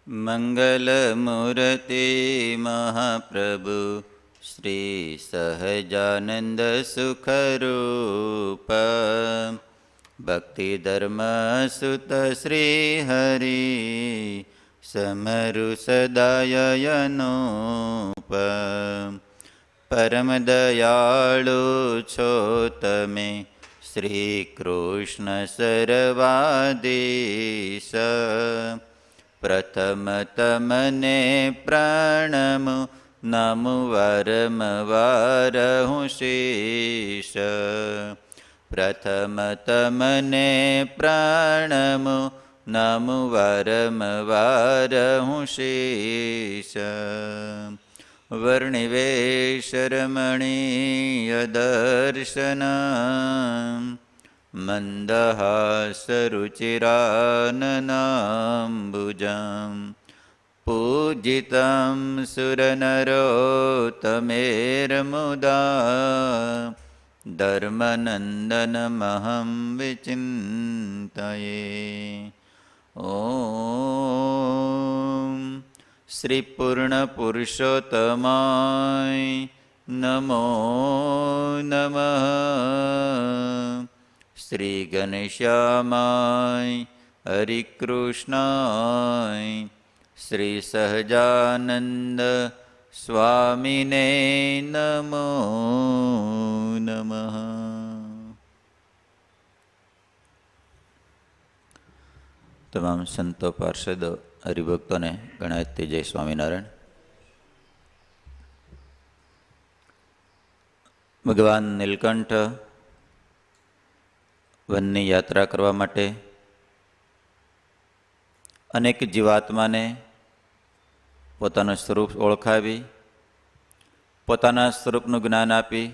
મંગલમૂર્તિ મહાપ્રભુ શ્રી સહજાનંદ સુખરૂપ ભક્તિધર્મ સુત શ્રી હરિ સમરુ સદાયનુપ પરમ દયાળુ છો તમે શ્રી કૃષ્ણ સર્વાધીશ પ્રથમ તમને પ્રણમુ નમુ વારંવાર હું શીશ પ્રથમ તમને પ્રણમુ નમુ વારંવાર હું શીશ વર્ણિવેશરમણીય દર્શન મંદહાસરુચિરાનનાંબુજં પૂજિतं સુરનરોત્તમૈર્મુદા ધર્મનંદનમહં વિચિંતયે. ઓમ શ્રી પૂર્ણ પુરુષોત્તમાય નમો નમઃ. શ્રી ઘનશ્યામાય હરિકૃષ્ણાય શ્રી સહજાનંદ સ્વામિને નમો નમઃ. તમામ સંતો પાર્ષદો હરિભક્તોને ગણાયતી જય સ્વામિનારાયણ. ભગવાન નીલકંઠ વનની યાત્રા કરવા માટે અનેક જીવાત્માને પોતાનું સ્વરૂપ ઓળખાવી, પોતાના સ્વરૂપનું જ્ઞાન આપી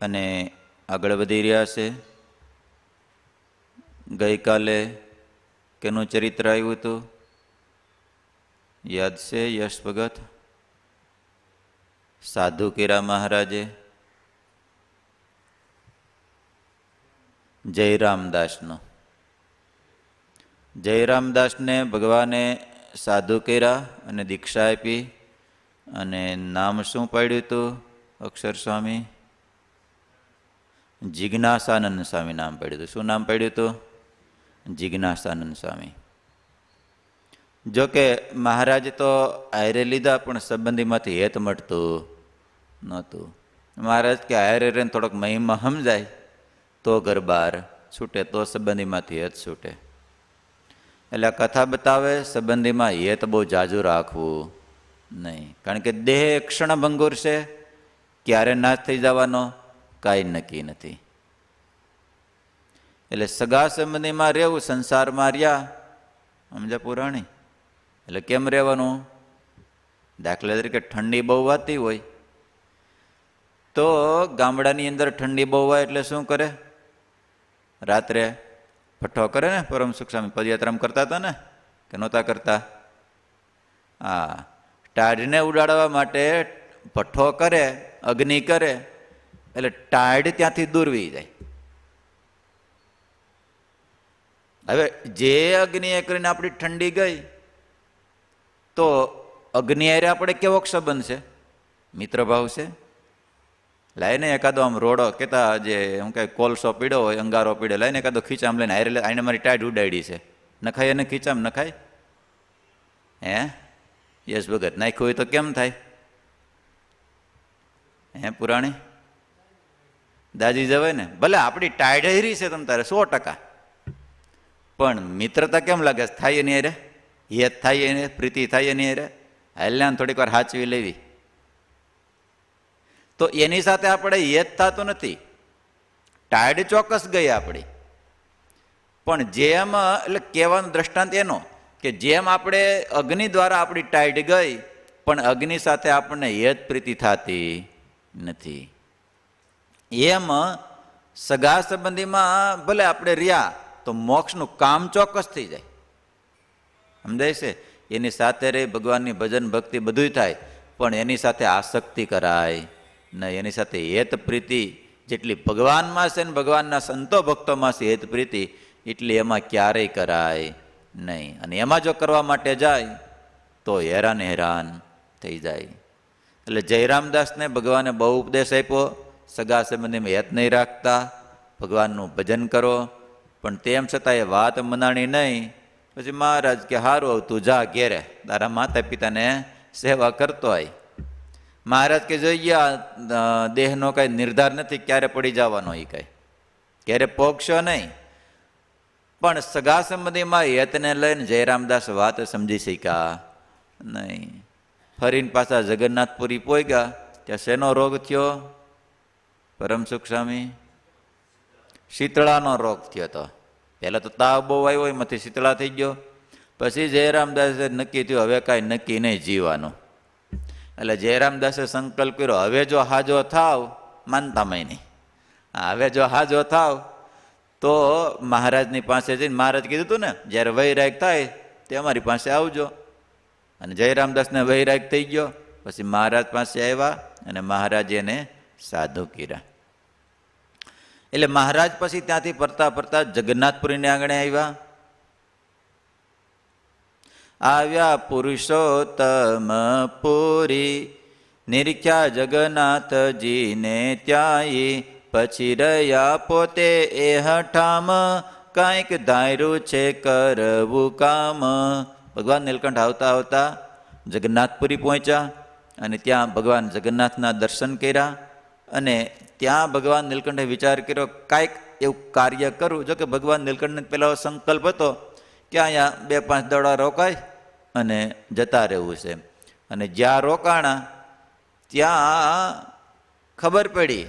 અને આગળ વધી રહ્યા છે. ગઈકાલે કેનું ચરિત્ર આવ્યું હતું યાદ છે? યશ ભગત સાધુ કેરા મહારાજે જયરામદાસનો. જયરામદાસને ભગવાને સાધુ કર્યા અને દીક્ષા આપી અને નામ શું પાડ્યું હતું? અક્ષર સ્વામી જિજ્ઞાસાનંદ સ્વામી નામ પાડ્યું હતું. શું નામ પાડ્યું હતું? જિજ્ઞાસાનંદ સ્વામી. જોકે મહારાજ તો આયરે લીધા પણ સંબંધીમાંથી હેત મળતું નહોતું. મહારાજ કે આયરે રહીને થોડોક મહિમા સમજાય તો ઘર બહાર છૂટે, તો સંબંધીમાંથી હેત છૂટે. એટલે કથા બતાવે સંબંધીમાં હેત બહુ જાજુ રાખવું નહીં, કારણ કે દેહ ક્ષણભંગુર છે, ક્યારે નાશ થઈ જવાનો કાંઈ નક્કી નથી. એટલે સગા સંબંધીમાં રહેવું, સંસારમાં રહ્યા સમજા પુરાણી. એટલે કેમ રહેવાનું? દાખલા તરીકે ઠંડી બહુ વાતી હોય તો ગામડાની અંદર ઠંડી બહુ હોય એટલે શું કરે? રાત્રે ભઠ્ઠો કરે ને. પરમ સુખ સ્વામી પદયાત્રામાં કરતા હતા ને કે નહોતા કરતા? હા, ટાઢને ઉડાડવા માટે ભઠ્ઠો કરે, અગ્નિ કરે, એટલે ટાઢ ત્યાંથી દૂરવી જાય. હવે જે અગ્નિએ કરીને આપણી ઠંડી ગઈ તો અગ્નિ હારે આપણે કેવો સંબંધ છે? મિત્રભાવ છે. લાઈને એકાદો આમ રોડો કેતા જે હું કઈ કોલસો પીડ્યો હોય, અંગારો પીડ્યો, લાઈને એકાદો ખીચામ લઈને હારે આને મારી ટાઢ ઉડાડી છે, નખાય એને ખીચામ નખાય? હે યશ ભગત નાખ્યું હોય તો કેમ થાય? હે પુરાણી દાજી જવાય ને. ભલે આપણી ટાઢ હેરી છે તમ તારે 100%, પણ મિત્રતા કેમ લાગે? થાય એની હારે હેત થાય, એને પ્રીતિ થાય એની હારે. હાલ્યાને થોડીક વાર હાચવી લેવી તો એની સાથે આપણે હેત થતું નથી. ટાઢ ચોક્કસ ગઈ આપણી, પણ જેમ એટલે કહેવાનો દ્રષ્ટાંત એનો કે જેમ આપણે અગ્નિ દ્વારા આપણી ટાઢ ગઈ પણ અગ્નિ સાથે આપણને હેત પ્રીતિ થતી નથી, એમ સગા સંબંધીમાં ભલે આપણે રહ્યા તો મોક્ષનું કામ ચોક્કસ થઈ જાય. સમજાય છે? એની સાથે રહી ભગવાનની ભજન ભક્તિ બધું થાય, પણ એની સાથે આસક્તિ કરાય નહીં. એની સાથે હેત પ્રીતિ જેટલી ભગવાનમાં છે ને ભગવાનના સંતો ભક્તોમાં છે હેત પ્રીતિ, એટલી એમાં ક્યારેય કરાય નહીં. અને એમાં જો કરવા માટે જાય તો હેરાન હેરાન થઈ જાય. એટલે જયરામદાસને ભગવાને બહુ ઉપદેશ આપ્યો, સગા સંબંધીમાં હેત નહીં રાખતા, ભગવાનનું ભજન કરો, પણ તેમ છતાં એ વાત મનાણી નહીં. પછી મહારાજ કે હારું તું જા ઘેરે, તારા માતા પિતાને સેવા કરતો હોય. મહારાજ કે જોઈએ દેહનો કાંઈ નિર્ધાર નથી ક્યારે પડી જવાનો, એ કાંઈ ક્યારે પોગશો નહીં. પણ સગા સંબંધીમાં હેતને લઈને જયરામદાસ વાત સમજી શક્યા નહીં. ફરીને પાછા જગન્નાથપુરી પહોંચ્યા, ત્યાં શેનો રોગ થયો? પરમ સુખ સ્વામી શીતળાનો રોગ થયો હતો. પહેલાં તો તાવ બહુ આવ્યો, એમાંથી શીતળા થઈ ગયો. પછી જયરામદાસે નક્કી થયું હવે કાંઈ નક્કી નહીં જીવાનું. એટલે જયરામદાસે સંકલ્પ કર્યો હવે જો હાજો થાવ, માનતામાં નહીં, હવે જો હાજો થાવ તો મહારાજની પાસે જઈને, મહારાજ કીધું હતું ને જ્યારે વૈરાગ થાય તે અમારી પાસે આવજો. અને જયરામદાસને વૈરાગ થઈ ગયો. પછી મહારાજ પાસે આવ્યા અને મહારાજે એને સાધુ કર્યા. એટલે મહારાજ પછી ત્યાંથી ફરતા ફરતા જગન્નાથપુરીને આંગણે આવ્યા પુરુષોત્તમ પુરી, નિરીખ્યા જગન્નાથજીને ત્યાંય, પછી રહ્યા પોતે એ હઠામ, કાંઈક ધાર્યું છે કરવું કામ. ભગવાન નીલકંઠ આવતા આવતા જગન્નાથપુરી પહોંચ્યા અને ત્યાં ભગવાન જગન્નાથના દર્શન કર્યા. અને ત્યાં ભગવાન નીલકંઠે વિચાર કર્યો કાંઈક એવું કાર્ય કરું. જો કે ભગવાન નીલકંઠને પહેલો સંકલ્પ હતો કે અહીંયા 2-5 દડા રોકાય અને જતા રહેવું છે. અને જ્યાં રોકાણા ત્યાં ખબર પડી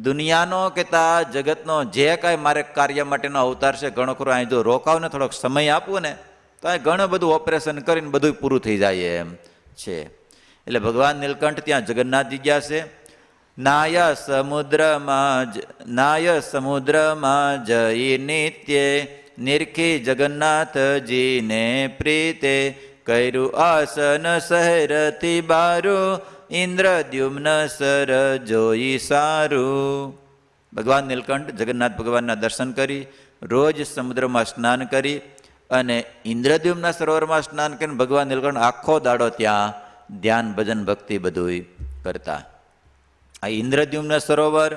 દુનિયાનો કે તા જગતનો જે કાંઈ મારે કાર્ય માટેનો અવતાર છે ઘણો ખરો, અહીં જો રોકાવ ને થોડોક સમય આપું ને તો અહીં ઘણું બધું ઓપરેશન કરીને બધું પૂરું થઈ જાય એમ છે. એટલે ભગવાન નીલકંઠ ત્યાં જગન્નાથજી ગયા છે. નાય સમુદ્રમાં જઈ નિત્ય, નિરખી જગન્નાથજીને પ્રીતે, કર્યું આસન શહેરથી બારું, ઇન્દ્રદ્યુમ્ન સર જોઈ સારું. ભગવાન નીલકંઠ જગન્નાથ ભગવાનના દર્શન કરી, રોજ સમુદ્રમાં સ્નાન કરી અને ઇન્દ્રદ્યુમ્ન સરોવરમાં સ્નાન કરીને ભગવાન નીલકંઠ આખો દાડો ત્યાં ધ્યાન ભજન ભક્તિ બધું કરતા. આ ઇન્દ્રદ્યુમ્ન સરોવર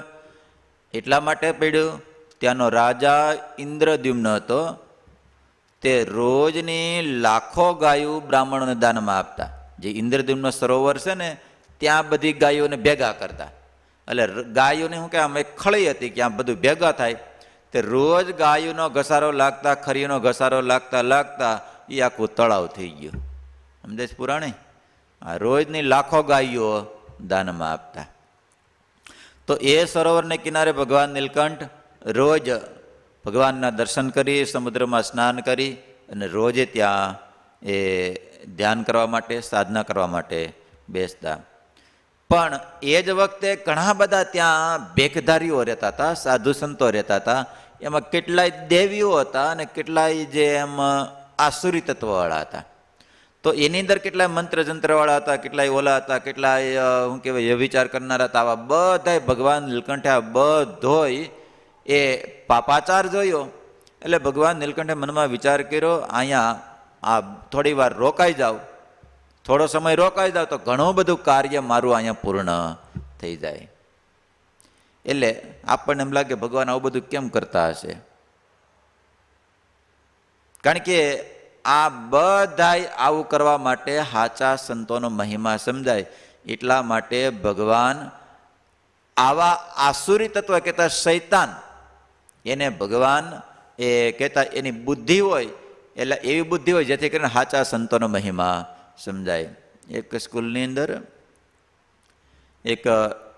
એટલા માટે પડ્યું, ત્યાંનો રાજા ઇન્દ્રદ્યુમ્ન હતો. તે રોજની લાખો ગાયો બ્રાહ્મણોને દાનમાં આપતા. જે ઇન્દ્રદ્યુમ્ન સરોવર છે ને ત્યાં બધી ગાયોને ભેગા કરતા. એટલે ગાયોને શું કે આમ એક ખળી હતી કે આમ બધું ભેગા થાય. તે રોજ ગાયોનો ઘસારો લાગતા, ખરીનો ઘસારો લાગતા લાગતા એ આખું તળાવ થઈ ગયું. સમજે પુરાણે? આ રોજની લાખો ગાયો દાનમાં આપતા. તો એ સરોવરને કિનારે ભગવાન નીલકંઠ રોજ ભગવાનના દર્શન કરી, સમુદ્રમાં સ્નાન કરી અને રોજે ત્યાં એ ધ્યાન કરવા માટે, સાધના કરવા માટે બેસતા. પણ એ જ વખતે ઘણા બધા ત્યાં ભેખધારીઓ રહેતા હતા, સાધુ સંતો રહેતા હતા. એમાં કેટલાય દેવીઓ હતા અને કેટલાય જે એમ આસુરી તત્વવાળા હતા. તો એની અંદર કેટલાય મંત્ર જંત્રવાળા હતા, કેટલાય ઓલા હતા, કેટલાય શું કહેવાય વિચાર કરનારા હતા. આવા બધાય ભગવાન નીલકંઠે આ બધોય એ પાપાચાર જોયો. એટલે ભગવાન નીલકંઠે મનમાં વિચાર કર્યો અહીંયા આ થોડી વાર રોકાઈ જાવ, થોડો સમય રોકાઈ જાવ તો ઘણું બધું કાર્ય મારું અહીંયા પૂર્ણ થઈ જાય. એટલે આપણને એમ લાગે ભગવાન આવું બધું કેમ કરતા હશે? કારણ કે આ બધાય આવું કરવા માટે સાચા સંતોનો મહિમા સમજાય એટલા માટે ભગવાન આવા આસુરી તત્વ કહેતા શૈતાન, એને ભગવાન એ કહેતા એની બુદ્ધિ હોય, એટલે એવી બુદ્ધિ હોય જેથી કરીને સાચા સંતોનો મહિમા સમજાય. એક સ્કૂલની અંદર એક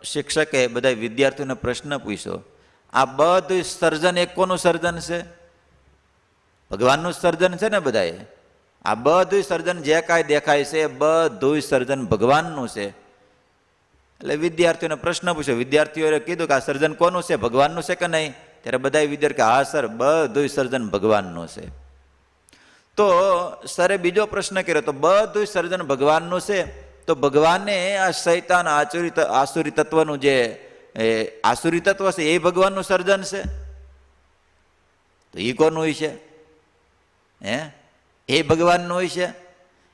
શિક્ષકે બધા વિદ્યાર્થીઓને પ્રશ્ન પૂછ્યો, આ બધું સર્જન એક કોનું સર્જન છે? ભગવાનનું સર્જન છે ને બધાએ. આ બધું સર્જન જે કાંઈ દેખાય છે બધું સર્જન ભગવાનનું છે. એટલે વિદ્યાર્થીઓને પ્રશ્ન પૂછ્યો. વિદ્યાર્થીઓએ કીધું કે આ સર્જન કોનું છે, ભગવાનનું છે કે નહીં? ત્યારે બધા વિદ્યાર્થી હા સર બધું સર્જન ભગવાનનું છે. તો સરે બીજો પ્રશ્ન કર્યો, તો બધું સર્જન ભગવાનનું છે તો ભગવાને આ શૈતાન આસુરી તત્વનું જે આસુરી તત્વ છે એ ભગવાનનું સર્જન છે, તો એ કોનું છે? એ ભગવાનનું હોય છે.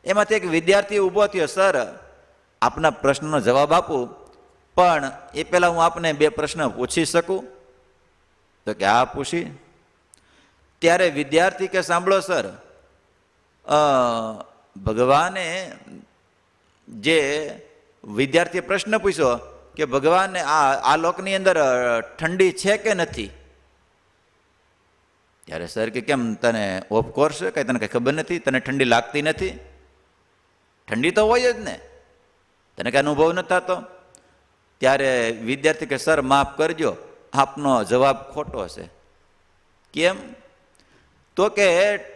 એમાંથી એક વિદ્યાર્થી ઊભો થયો, સર આપના પ્રશ્નનો જવાબ આપું, પણ એ પહેલાં હું આપને 2 પ્રશ્ન પૂછી શકું? તો કે હા પૂછી. ત્યારે વિદ્યાર્થી કે સાંભળો સર, ભગવાને જે વિદ્યાર્થીએ પ્રશ્ન પૂછ્યો કે ભગવાને આ લોકની અંદર ઠંડી છે કે નથી? ત્યારે સર કે કેમ તને ઓફકોર્સ કઈ તને કઈ ખબર નથી? તને ઠંડી લાગતી નથી? ઠંડી તો હોય જ ને, તને કઈ અનુભવ નથી થતો? ત્યારે વિદ્યાર્થી કે સર માફ કરજો, આપનો જવાબ ખોટો છે. કેમ? તો કે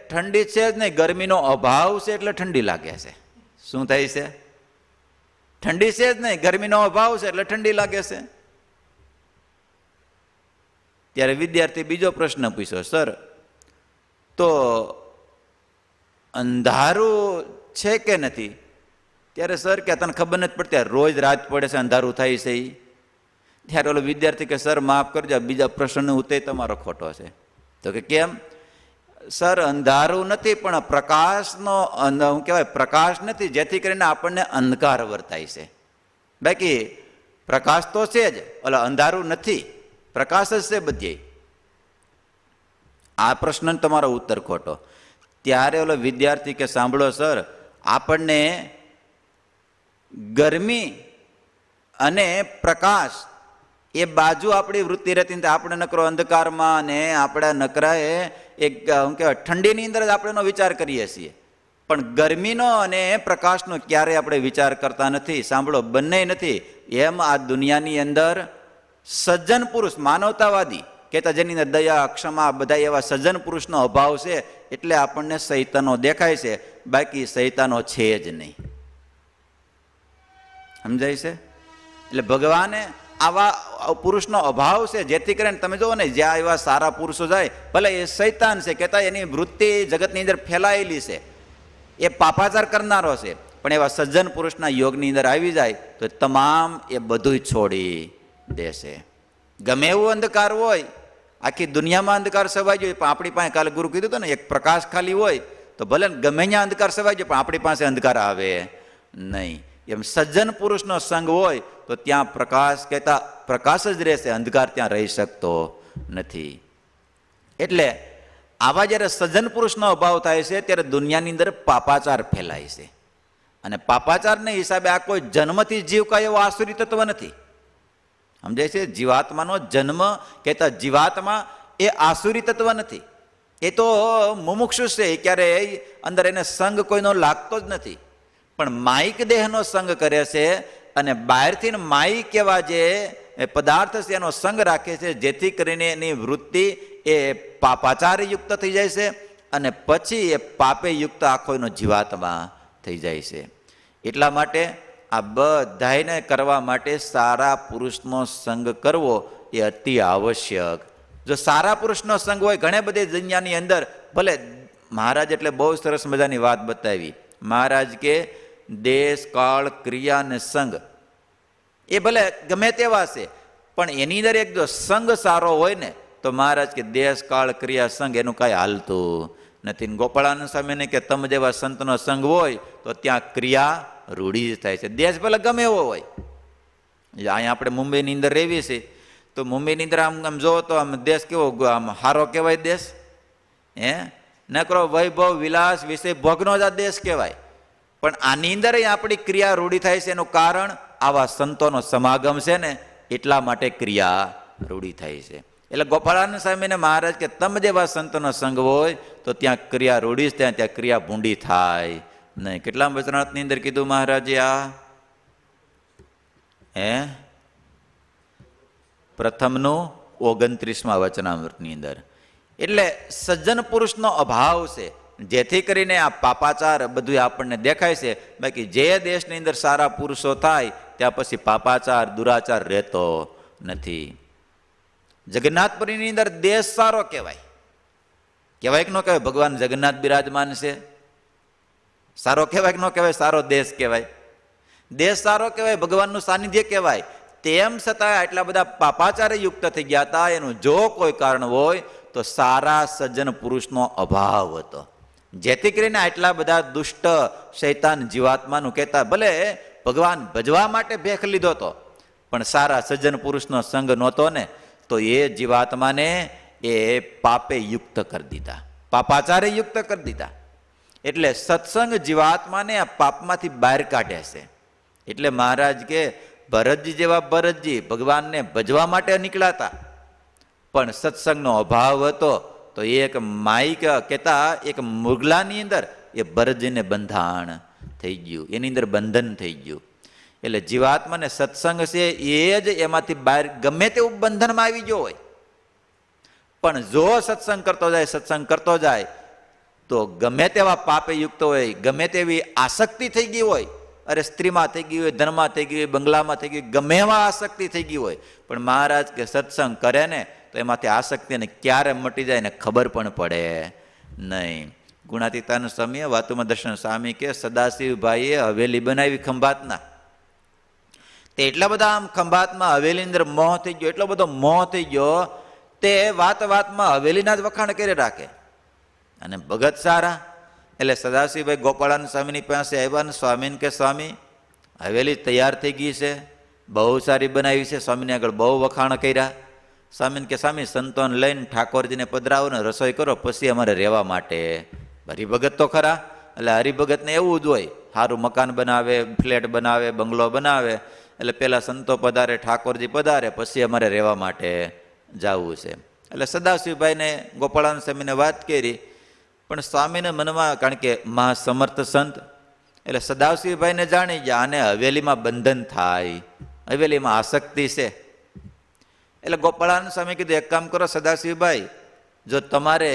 ઠંડી છે જ નહીં, ગરમીનો અભાવ છે એટલે ઠંડી લાગે છે. શું થાય છે? ઠંડી છે જ નહીં, ગરમીનો અભાવ છે એટલે ઠંડી લાગે છે. ત્યારે વિદ્યાર્થી બીજો પ્રશ્ન પૂછ્યો, સર તો અંધારું છે કે નથી? ત્યારે સર કે તને ખબર નથી પડતી, રોજ રાત પડે છે, અંધારું થાય છે. ત્યારે ઓલો વિદ્યાર્થી કે સર માફ કરજો, બીજા પ્રશ્નનો ઉત્તર તમારો ખોટો છે. તો કે કેમ? સર અંધારું નથી, પણ પ્રકાશનો શું કહેવાય, પ્રકાશ નથી, જેથી કરીને આપણને અંધકાર વર્તાય છે. બાકી પ્રકાશ તો છે જ, ઓલો અંધારું નથી, પ્રકાશ જ છે બધે. આ પ્રશ્ન તમારો ઉત્તર ખોટો. ત્યારે ઓલો વિદ્યાર્થી કે સાંભળો સર, આપણને ગરમી અને પ્રકાશ એ બાજુ આપણી વૃત્તિ રહેતી નથી. આપણે નકરો અંધકારમાં ને આપણે નકરાએ એક શું કહેવાય ઠંડીની અંદર જ આપણે એનો વિચાર કરીએ છીએ, પણ ગરમીનો અને પ્રકાશનો ક્યારેય આપણે વિચાર કરતા નથી. સાંભળો, બંને નથી. એમ આ દુનિયાની અંદર સજ્જન પુરુષ, માનવતાવાદી કહેતા, જેની અંદર દયા, ક્ષમા, બધા એવા સજ્જન પુરુષનો અભાવ છે, એટલે આપણને સૈતાનો દેખાય છે, બાકી સૈતાનો છે જ નહીં. સમજાય છે? એટલે ભગવાને આવા પુરુષનો અભાવ છે, જેથી કરીને તમે જુઓ ને, જ્યાં એવા સારા પુરુષો જાય, ભલે એ શૈતાન છે કહેતા, એની વૃત્તિ જગતની અંદર ફેલાયેલી છે, એ પાપાચાર કરનારો છે, પણ એવા સજ્જન પુરુષના યોગની અંદર આવી જાય તો તમામ એ બધું છોડી દેશે. ગમે એવું અંધકાર હોય, આખી દુનિયામાં અંધકાર સવાઈ જાય, પણ આપણી પાસે કાલે ગુરુ કીધું હતું ને, એક પ્રકાશ ખાલી હોય તો ભલે ગમે ત્યાં અંધકાર સવાઈ જાય, પણ આપણી પાસે અંધકાર આવે નહીં. એમ સજ્જન પુરુષનો સંગ હોય તો ત્યાં પ્રકાશ કહેતા પ્રકાશ જ રહેશે, અંધકાર ત્યાં રહી શકતો નથી. એટલે આવા જ્યારે સજ્જન પુરુષનો અભાવ થાય છે, ત્યારે દુનિયાની અંદર પાપાચાર ફેલાય છે. અને પાપાચારને હિસાબે આ કોઈ જન્મથી જીવ કાંઈ એવો આસુરી તત્વ નથી. સમજાય છે? જીવાત્માનો જન્મ કહેતા જીવાત્મા એ આસુરી તત્વ નથી, એ તો મુમુક્ષુ છે, ક્યારેય અંદર એને સંગ કોઈનો લાગતો જ નથી. પણ માઇક દેહનો સંગ કરે છે, અને બહારથી માઇક એવા જે પદાર્થ છે એનો સંગ રાખે છે, જેથી કરીને એની વૃત્તિ એ પાપાચારયુક્ત થઈ જાય છે, અને પછી એ પાપે યુક્ત આખો એનો જીવાત્મા થઈ જાય છે. એટલા માટે આ બધાને કરવા માટે સારા પુરુષનો સંગ કરવો એ અતિ આવશ્યક. જો સારા પુરુષનો સંગ હોય, ઘણી બધી દુનિયાની અંદર ભલે મહારાજ એટલે બહુ સરસ મજાની વાત બતાવી. મહારાજ કે દેશ, કાળ, ક્રિયા ને સંગ એ ભલે ગમે તેવા છે, પણ એની અંદર એક જો સંગ સારો હોય ને, તો મહારાજ કે દેશ, કાળ, ક્રિયા, સંગ એનું કાંઈ હાલતું નથી. ગોપાળાનંદ સ્વામીને કે તમ જેવા સંતનો સંગ હોય તો ત્યાં ક્રિયા રૂઢી જ થાય છે. દેશ ભલે ગમે એવો હોય. અહીંયા આપણે મુંબઈની અંદર રહેવી છે, તો મુંબઈની અંદર આમ જોવો તો આમ દેશ કેવો આમ સારો કહેવાય દેશ? નકરો વૈભવ, વિલાસ, વિષય ભોગનો જ આ દેશ કહેવાય. પણ આની અંદર આપણી ક્રિયા રૂઢી થાય છે. એનું કારણ આવા સંતોનો સમાગમ છે ને, એટલા માટે ક્રિયા રૂઢી થાય છે. એટલે ગોપાળાનંદ સ્વામીને મહારાજ કે તમ જેવા સંતોનો સંગ હોય તો ત્યાં ક્રિયા રૂઢી જ થાય, ત્યાં ક્રિયા ભૂંડી થાય નહીં. કેટલા વચનામૃતની અંદર કીધું મહારાજે? આ પ્રથમનું 29મા વચનામૃતની અંદર. એટલે સજ્જન પુરુષનો અભાવ છે, જેથી કરીને આ પાપાચાર બધું આપણને દેખાય છે. બાકી જે દેશની અંદર સારા પુરુષો થાય, ત્યાં પછી પાપાચાર, દુરાચાર રહેતો નથી. જગન્નાથપુરીની અંદર દેશ સારો કહેવાય. કહેવાય કે ન કહેવાય? ભગવાન જગન્નાથ બિરાજમાન છે, સારો કહેવાય કે ન કહેવાય? સારો દેશ કહેવાય. દેશ સારો કહેવાય, ભગવાનનું સાનિધ્ય કહેવાય. તેમ છતાં આટલા બધા પાપાચારે યુક્ત થઈ ગયા હતા. એનું જો કોઈ કારણ હોય તો સારા સજ્જન પુરુષનો અભાવ હતો. જેથી કરીને આટલા બધા દુષ્ટ શૈતાન જીવાત્માનું કહેતા ભલે ભગવાન ભજવા માટે ભેખ લીધો હતો, પણ સારા સજ્જન પુરુષનો સંગ નહોતો ને, તો એ જીવાત્માને એ પાપે યુક્ત કરી દીધા, પાપાચારે યુક્ત કરી દીધા. એટલે સત્સંગ જીવાત્માને આ પાપમાંથી બહાર કાઢે છે. એટલે મહારાજ કે ભરતજી જેવા ભરતજી ભગવાનને ભજવા માટે નીકળ્યા હતા, પણ સત્સંગનો અભાવ હતો, તો એક માઈક કહેતા એક મુગલાની અંદર એ ભરતજીને બંધાણ થઈ ગયું, એની અંદર બંધન થઈ ગયું. એટલે જીવાત્માને સત્સંગ છે એ જ એમાંથી બહાર ગમે તેવું બંધનમાં આવી ગયો હોય, પણ જો સત્સંગ કરતો જાય તો ગમે તેવા પાપે યુક્ત હોય, ગમે તેવી આસક્તિ થઈ ગઈ હોય, અરે સ્ત્રીમાં થઈ ગઈ હોય, ધનમાં થઈ ગઈ હોય, બંગલામાં થઈ ગઈ હોય, ગમે એમાં આસક્તિ થઈ ગઈ હોય, પણ મહારાજ કે સત્સંગ કરે ને તો એમાંથી આસક્તિને ક્યારે મટી જાય ને ખબર પણ પડે નહીં. ગુણાતીતાન સ્વામીએ વાતુમાં દર્શન સ્વામી કે સદાશિવભાઈએ હવેલી બનાવી ખંભાતના, તે એટલા બધા આમ ખંભાતમાં હવેલી અંદર મોહ થઈ ગયો, એટલો બધો મોહ થઈ ગયો, તે વાતમાં હવેલીના જ વખાણ કરી રાખે. અને ભગત સારા એટલે સદાશિવભાઈ ગોપાળાન સ્વામીની પાસે આવ્યા ને સ્વામીને કે સ્વામી હવેલી તૈયાર થઈ ગઈ છે, બહુ સારી બનાવી છે, સ્વામીને આગળ બહુ વખાણ કર્યા. સ્વામીને કે સ્વામી સંતોને લઈને ઠાકોરજીને પધરાવો ને રસોઈ કરો, પછી અમારે રહેવા માટે. હરિભગત તો ખરા, એટલે હરિભગતને એવું જ હોય, સારું મકાન બનાવે, ફ્લેટ બનાવે, બંગલો બનાવે, એટલે પેલા સંતો પધારે, ઠાકોરજી પધારે, પછી અમારે રહેવા માટે જવું છે. એટલે સદાશિવભાઈને ગોપાળાન સ્વામીને વાત કરી, પણ સ્વામીને મનમાં, કારણ કે મહાસમર્થ સંત એટલે સદાશિવભાઈને જાણી ગયા આને હવેલીમાં બંધન થાય, હવેલીમાં આસક્તિ છે. એટલે ગોપાળાન સ્વામી કીધું એક કામ કરો સદાશિવભાઈ, જો તમારે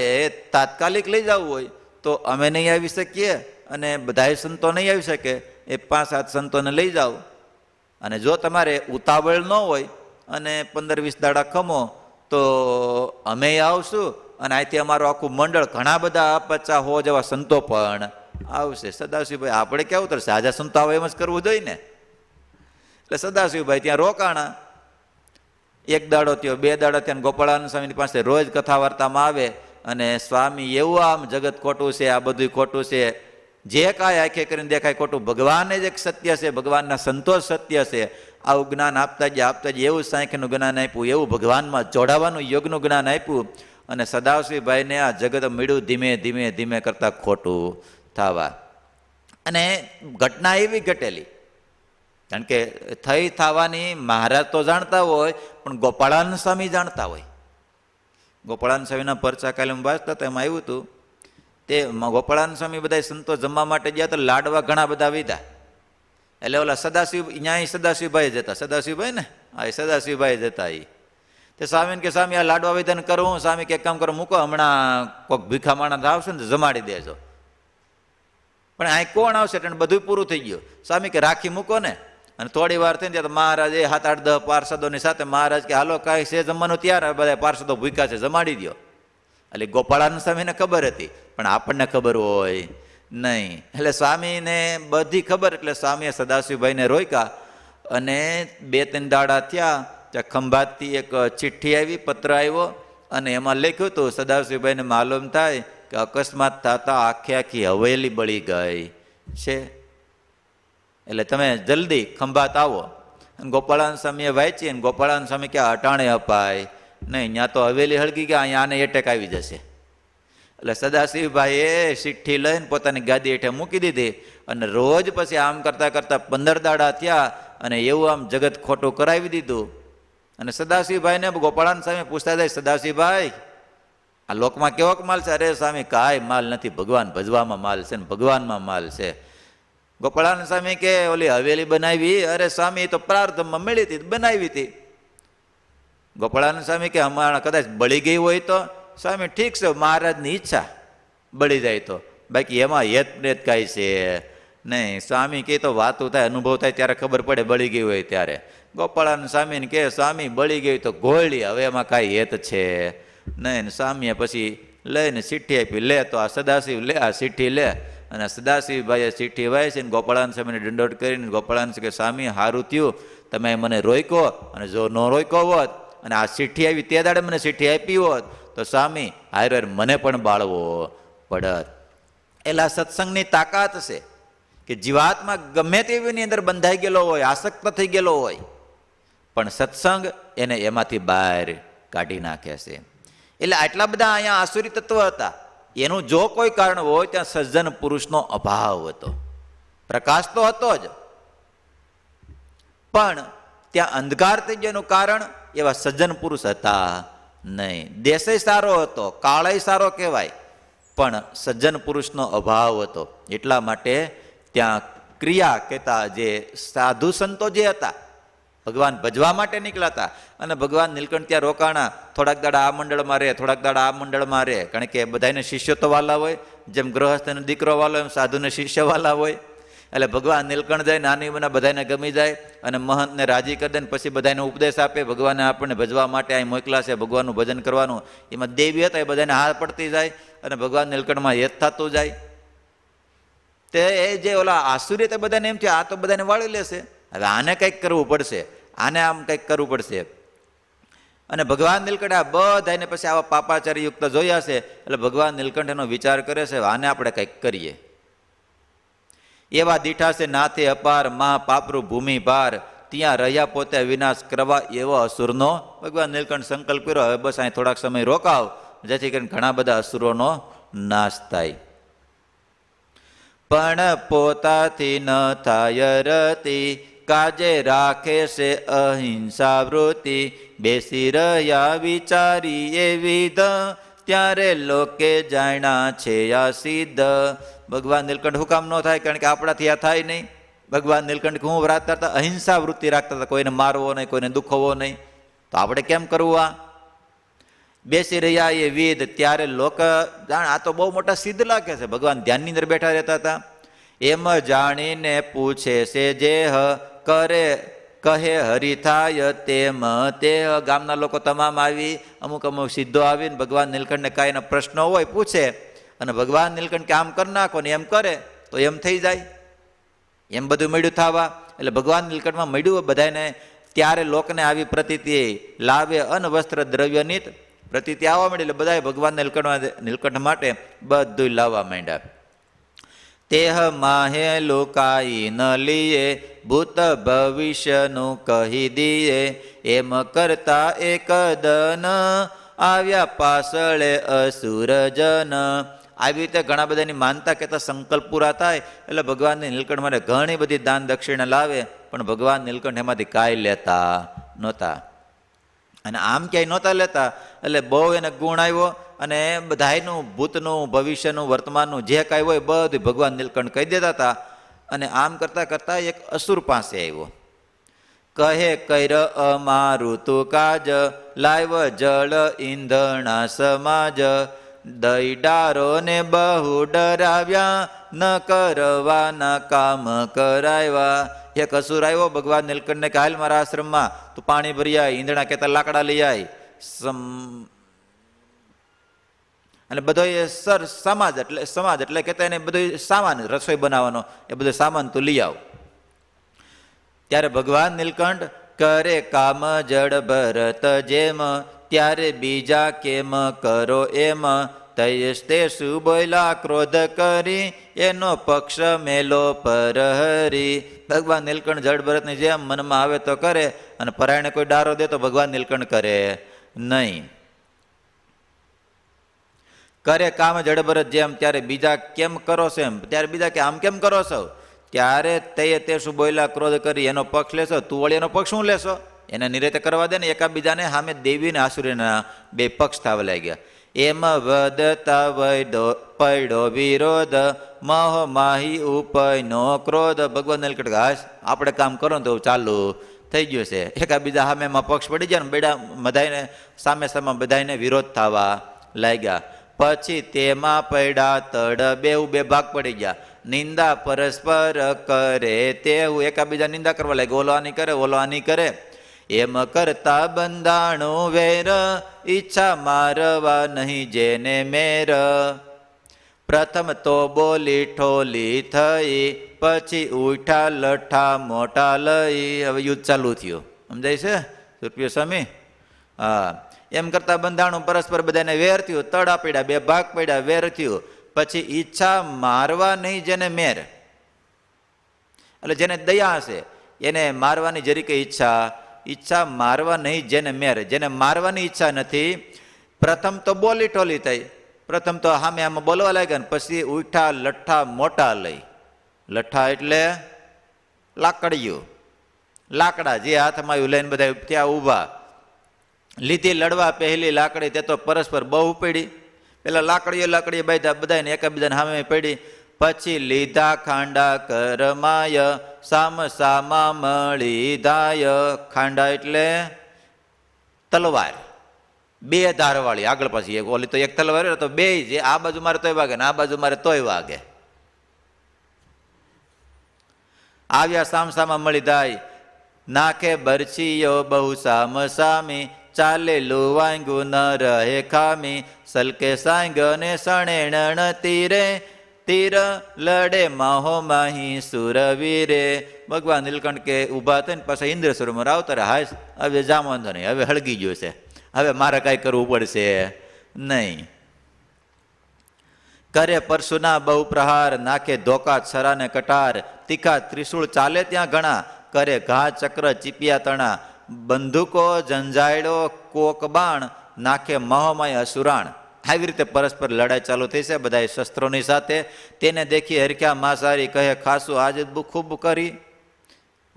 તાત્કાલિક લઈ જવું હોય તો અમે નહીં આવી શકીએ અને બધાય સંતો નહીં આવી શકે, એ 5-7 સંતોને લઈ જાઓ, અને જો તમારે ઉતાવળ ન હોય અને 15-20 દાડા ખમો તો અમે આવશું, અને અહીંથી અમારું આખું મંડળ ઘણા બધા 50-100 જેવા સંતો પણ આવશે. સદાશિવભાઈ આપણે કેવું ઉતરશે, આજા સંતો આવે એમ જ કરવું જોઈએ ને. એટલે સદાશિવભાઈ ત્યાં રોકાણા. 1 દાડો થયો, 2 દાડો થયા, ગોપાળાનંદ સ્વામીની પાસે રોજ કથા વાર્તામાં આવે, અને સ્વામી એવું આમ જગત ખોટું છે, આ બધું ખોટું છે, જે કાંઈ આંખે કરીને દેખાય ખોટું, ભગવાન જ એક સત્ય છે, ભગવાનના સંતોષ સત્ય છે, આવું જ્ઞાન આપતા જ એવું સાંખ્યનું જ્ઞાન આપ્યું, એવું ભગવાનમાં જોડાવાનું યોગનું જ્ઞાન આપ્યું, અને સદાશિવભાઈને આ જગત મળ્યું ધીમે ધીમે ધીમે કરતાં ખોટું થવા. અને ઘટના એવી ઘટેલી, કારણ કે થઈ થવાની મહારાજ તો જાણતા હોય, પણ ગોપાળાનંદ સ્વામી જાણતા હોય. ગોપાળાનંદ સ્વામીના પરચા કાલે વાંચતા હતા, એમાં આવ્યું હતું, તે ગોપાળાનંદ સ્વામી બધા સંતો જમવા માટે ગયા તો લાડવા ઘણા બધા વિધા. એટલે ઓલા અહીંયા સદાશિવભાઈ જતા, સદાશિવભાઈ ને હા સદાશિવભાઈ જતા. તે સ્વામીને કે સ્વામી આ લાડવા વિધાન કરું, સ્વામી કે કામ કરો મૂકો, હમણાં કોઈક ભીખા માણસ આવશે ને જમાડી દેજો. પણ અહીં કોણ આવશે, એટલે બધું પૂરું થઈ ગયું. સ્વામી કે રાખી મૂકો ને. અને થોડી વાર થઈને ત્યાં મહારાજ 7-8-10 પાર્ષદોની સાથે મહારાજ કે હાલો કાંઈ છે જમવાનું તૈયાર, બધા પાર્ષદો ભૂખ્યા છે, જમાડી દો. એટલે ગોપાળાનંદ સ્વામીને ખબર હતી, પણ આપણને ખબર હોય નહીં. એટલે સ્વામીને બધી ખબર, એટલે સ્વામીએ સદાશિવભાઈને રોક્યા, અને 2-3 દાડા થયા ત્યાં ખંભાતથી એક ચિઠ્ઠી આવી, પત્ર આવ્યો, અને એમાં લખ્યું હતું સદાશિવભાઈને માલુમ થાય કે અકસ્માત થતા આખી હવેલી બળી ગઈ છે, એટલે તમે જલ્દી ખંભાત આવો. અને ગોપાળાનંદ સ્વામીએ વાંચી, અને ગોપાળાનંદ સ્વામી કે અટાણે અપાય નહીં, ત્યાં તો હવેલી હળગી ગયા, અહીંયા આને એટેક આવી જશે. એટલે સદાશિવભાઈએ ચિઠ્ઠી લઈને પોતાની ગાદી હેઠે મૂકી દીધી, અને રોજ પછી આમ કરતાં કરતાં 15 દાડા થયા, અને એવું આમ જગત ખોટું કરાવી દીધું. અને સદાશિવભાઈને ગોપાળાનંદ સ્વામી પૂછતા જાય, સદાશિવભાઈ આ લોકમાં કેવોક માલ છે? અરે સ્વામી કાંઈ માલ નથી, ભગવાન ભજવામાં માલ છે ને ભગવાનમાં માલ છે. ગોપાળાનંદ સ્વામી કે ઓલી હવેલી બનાવી, અરે સ્વામી તો પ્રારબ્ધમાં મળી હતી, બનાવી હતી. ગોપાળાનંદ સ્વામી કે હમણાં કદાચ બળી ગઈ હોય તો? સ્વામી ઠીક છે, મહારાજની ઈચ્છા બળી જાય તો, બાકી એમાં હેત નેત કાંઈ છે નહીં. સ્વામી કે તો વાતું થાય, અનુભવ થાય ત્યારે ખબર પડે બળી ગઈ હોય ત્યારે. ગોપાળાનંદ સ્વામીને કે સ્વામી બળી ગઈ તો ગોળી, હવે એમાં કાંઈ હેત છે નહીં. સ્વામીએ પછી લઈને ચિઠ્ઠી આપી, લે તો આ સદાશિવ લે, આ ચિઠ્ઠી લે. અને સદાશિવભાઈએ ચિઠ્ઠી વાંચીને ગોપાળાનંદ સ્વામીને દંડોત કરીને ગોપાળાનંદ કે સ્વામી સારું થયું તમે મને રોક્યો, અને જો ન રોક્યો હોત અને આ ચિઠ્ઠી આવી તે દાડે મને ચિઠ્ઠી આપી હોત તો સ્વામી હારે મને પણ બાળવો પડત. એટલે સત્સંગની તાકાત છે કે જીવાત્મા ગમે તેવીની અંદર બંધાઈ ગયેલો હોય, આસક્ત થઈ ગયેલો હોય, પણ સત્સંગ એને એમાંથી બહાર કાઢી નાખે છે. એટલે આટલા બધા અહીંયા આસુરી તત્વ હતા. એનું જો કોઈ કારણ હોય ત્યાં સજ્જન પુરુષનો અભાવ હતો. પ્રકાશ તો હતો જ, પણ ત્યાં અંધકાર થઈ ગયાનું કારણ એવા સજ્જન પુરુષ હતા નહીં. દેશય સારો હતો, કાળય સારો કહેવાય, પણ સજ્જન પુરુષનો અભાવ હતો. એટલા માટે ત્યાં ક્રિયા કહેતા જે સાધુ સંતો જે હતા, ભગવાન ભજવા માટે નીકળ્યા અને ભગવાન નીલકંઠ ત્યાં રોકાણા. થોડાક દાડા આ મંડળમાં રહે, થોડાક દાડા આ મંડળમાં રહે, કારણ કે બધાને શિષ્યો તો વાલા હોય. જેમ ગૃહસ્થનો દીકરો વાલો એમ સાધુને શિષ્ય વાલા હોય. એટલે ભગવાન નીલકંઠ જાય, નાની ઉંમરના બધાને ગમી જાય અને મહંતને રાજી કરી દે ને પછી બધાને ઉપદેશ આપે. ભગવાને આપણને ભજવા માટે અહીં મોકલા છે, ભગવાનનું ભજન કરવાનું. એમાં દેવી હતા, એ બધાને હાર પડતી જાય અને ભગવાન નીલકંઠમાં હેત થતું જાય. તે એ જે ઓલા આસુરી તે બધાને એમ છે આ તો બધાને વાળી લેશે, હવે આને કંઈક કરવું પડશે, આને આમ કંઈક કરવું પડશે. અને ભગવાન નીલકંઠ આ બધાને પછી આવા પાપાચારી યુક્ત જોયા છે. એટલે ભગવાન નીલકંઠ એનો વિચાર કરે છે, આને આપણે કંઈક કરીએ. એવા દીઠા છે નાથે અપાર, મહા પાપરું ભૂમિ પાર, ત્યાં રહ્યા પોતે વિનાશ કરવા એવો અસુરનો ભગવાન નીલકંઠ સંકલ્પ કર્યો. હવે બસ અહીં થોડાક સમય રોકાવ, જેથી કરીને ઘણા બધા અસુરોનો નાશ થાય. પણ પોતાથી ન થાય રતી, કાજે રાખે છે અહિંસા વૃત્તિ, બેસી રહ્યા વિચારી એ વિધ, ત્યારે લોકે જાણ્યા છે આ સિદ્ધ. ભગવાન નીલકંઠ હુકામ ન થાય, કારણ કે આપણાથી આ થાય નહીં. ભગવાન નીલકંઠ હું રાખતા હતા, અહિંસા વૃત્તિ રાખતા હતા, કોઈને મારવો નહીં, કોઈને દુખવો નહીં. તો આપણે કેમ કરવું? આ બેસી રહ્યા એ વિધ, ત્યારે લોક જાણ આ તો બહુ મોટા સિદ્ધ લાગે છે. ભગવાન ધ્યાનની અંદર બેઠા રહેતા હતા. એમ જાણીને પૂછે છે જે કરે કહે હરિ થાય તેમ તે. ગામના લોકો તમામ આવી, અમુક અમુક સિદ્ધો આવીને ભગવાન નીલકંઠને કાંઈ એના પ્રશ્નો હોય પૂછે, અને ભગવાન નીલકંઠ કે આમ કરી નાખો ને એમ કરે તો એમ થઈ જાય. એમ બધું મળ્યું થવા. એટલે ભગવાન નીલકંઠમાં મળ્યું બધાને. ત્યારે લોકને આવી પ્રતીતિ લાવે અનવસ્ત્ર દ્રવ્યનિત પ્રતીતિ આવવા માંડી. એટલે બધા ભગવાન નીલકંઠ માટે બધું લાવવા માંડ્યા. તેહ માહે લુકાઈ ન લીએ, ભૂત ભવિષ્યનું કહી દીએ, એમ કરતા એક દન આવ્યા પાછળે અસુરજન. આવી રીતે ઘણા બધાની માનતા કહેતા સંકલ્પ પૂરા થાય એટલે ભગવાન નીલકંઠ માટે ઘણી બધી દાન દક્ષિણા લાવે, પણ ભગવાન નીલકંઠ એમાંથી કાંઈ લેતા નહોતા. અને આમ ક્યાંય નહોતા લેતા એટલે બહુ એને ગુણ આવ્યો. અને બધાયનું ભૂતનું ભવિષ્યનું વર્તમાનનું જે કાંઈ હોય બધું ભગવાન નીલકંઠ કહી દેતા હતા. અને આમ કરતાં કરતાં એક અસુર પાસે આવ્યો. કહે કૈર અમારું તું કાજ, લાવ જળ ઈંધણા સમાજ, દઈડારો ને બહુ ડરાવ્યા, ન કરવાના કામ કરાવ્યા. એક અસુર આવ્યો ભગવાન નીલકંઠને કે હાલ મારા આશ્રમમાં તું પાણી ભરી આય, ઈંધણા કહેતા લાકડા લઈ આય, અને બધો એ સમાજ એટલે કહેતા એને બધું સામાન રસોઈ બનાવવાનો એ બધો સામાન તું લઈ આવ. ત્યારે ભગવાન નીલકંઠ કરે કામ જડ ભરત જેમ, ત્યારે બીજા કેમ કરો એમ, તયસ્તે શું બોલા ક્રોધ કરી, એનો પક્ષ મેલો પર હરી. ભગવાન નીલકંઠ જડ ભરતની જેમ મનમાં આવે તો કરે, અને પરાયણે કોઈ ડારો દે તો ભગવાન નીલકંઠ કરે નહીં. કરે કામ જડ ભરત જેમ, ત્યારે બીજા કેમ કરો છો એમ, ત્યારે બીજા કે આમ કેમ કરો છો, ત્યારે તે શું બોલ્યા ક્રોધ કરી, એનો પક્ષ લેશો, તું વળી એનો પક્ષ શું લેશો? એને નિરેતે કરવા દે ને. એકાબીજાને સામે દેવી ને આસુરીના બે પક્ષ થવા લાગ્યા. એમ વધતા વૈદો પડ્યો વિરોધ, મહ માહી ઉપયનો ક્રોધ. ભગવાન નીલકંઠ ઘાસ આપણે કામ કરો ને તો ચાલુ થઈ ગયું છે. એકાબીજા સામે એમાં પક્ષ પડી ગયા ને બેડા બધાને સામે સામે બધાને વિરોધ થવા લાગ્યા. પછી તેમાં પડ્યા તડ, બે ભાગ પડી ગયા. નિંદા પરસ્પર કરે તેવું, એકાબીજા નિંદા કરવા લાગ્યા. ઓલો આની કરે, ઓલો આની કરે. એમ કરતા બંધાણું વેર, ઈચ્છા મારવા નહીં જેને મેર. પ્રથમ તો બોલી ઠોલી થઈ, પછી ઉઠા લઠ્ઠા મોટા લઈ. હવે યુદ્ધ ચાલુ થયું, સમજાય છે રૂપિયો સ્વામી? હા. એમ કરતા બંધાણું પરસ્પર બધાને વેર થયું, તડા પડ્યા, બે ભાગ પડ્યા, વેર થયું. પછી ઈચ્છા મારવા નહીં જેને મેર, એટલે જેને દયા હશે એને મારવાની જરીકે ઈચ્છા મારવા નહીં જેને મેર, જેને મારવાની ઈચ્છા નથી. પ્રથમ તો બોલી ટોલી થઈ, પ્રથમ તો સામે આમાં બોલવા લાગ્યા ને પછી ઉઠા લઠ્ઠા મોટા લઈ. લઠ્ઠા એટલે લાકડીયું, લાકડા જે હાથમાં આવ્યું લઈને બધા ત્યાં ઊભા. લીધી લડવા પહેલી લાકડી તે તો પરસ્પર બહુ પડી. પેલા લાકડીએ બાંધ્યા બધાને એકબીજાને સામે પડી. પછી લીધા ખાંડા કરમાય, સામ સામા મળી ધાય. ખાંડા એટલે તલવાર, બે ધારવાળી આગળ પાછી. ઓલી તો એક તલવાર તો બે, જે આ બાજુ મારે તોય વાગે ને આ બાજુ મારે તોય વાગે. આવ્યા સામ સામા મળી ધાય. નાખે બરછીયો બહુ સામ સામી, ચાલે લુવાંગુ ન રહે ખામી. સલકે સાંગ ને સણેણ તીરે, તીર લડે માહો માહી સુરવીરે. ભગવાન નીલકંઠ કે ઊભા થઈને પાછા ઇન્દ્ર સરોવર આવતા રહે. હાય હવે જામ વાંધો નહીં, હવે હળગી ગયો છે, હવે મારે કાંઈ કરવું પડશે નહીં. કરે પરશુના બહુ પ્રહાર, નાખે ધોકા છરાને કટાર. તીખા ત્રિશૂળ ચાલે ત્યાં ઘણા, કરે ઘા ચક્ર ચીપિયા તણા. બંદૂકો જંજાયડો કોક બાણ, નાખે મહોમય અસુરાણ. આવી રીતે પરસ્પર લડાઈ ચાલુ થઈ છે બધા શસ્ત્રોની સાથે. તેને દેખી હરખ્યા માંસાહારી કહે ખાસું આજ ખૂબ કરી.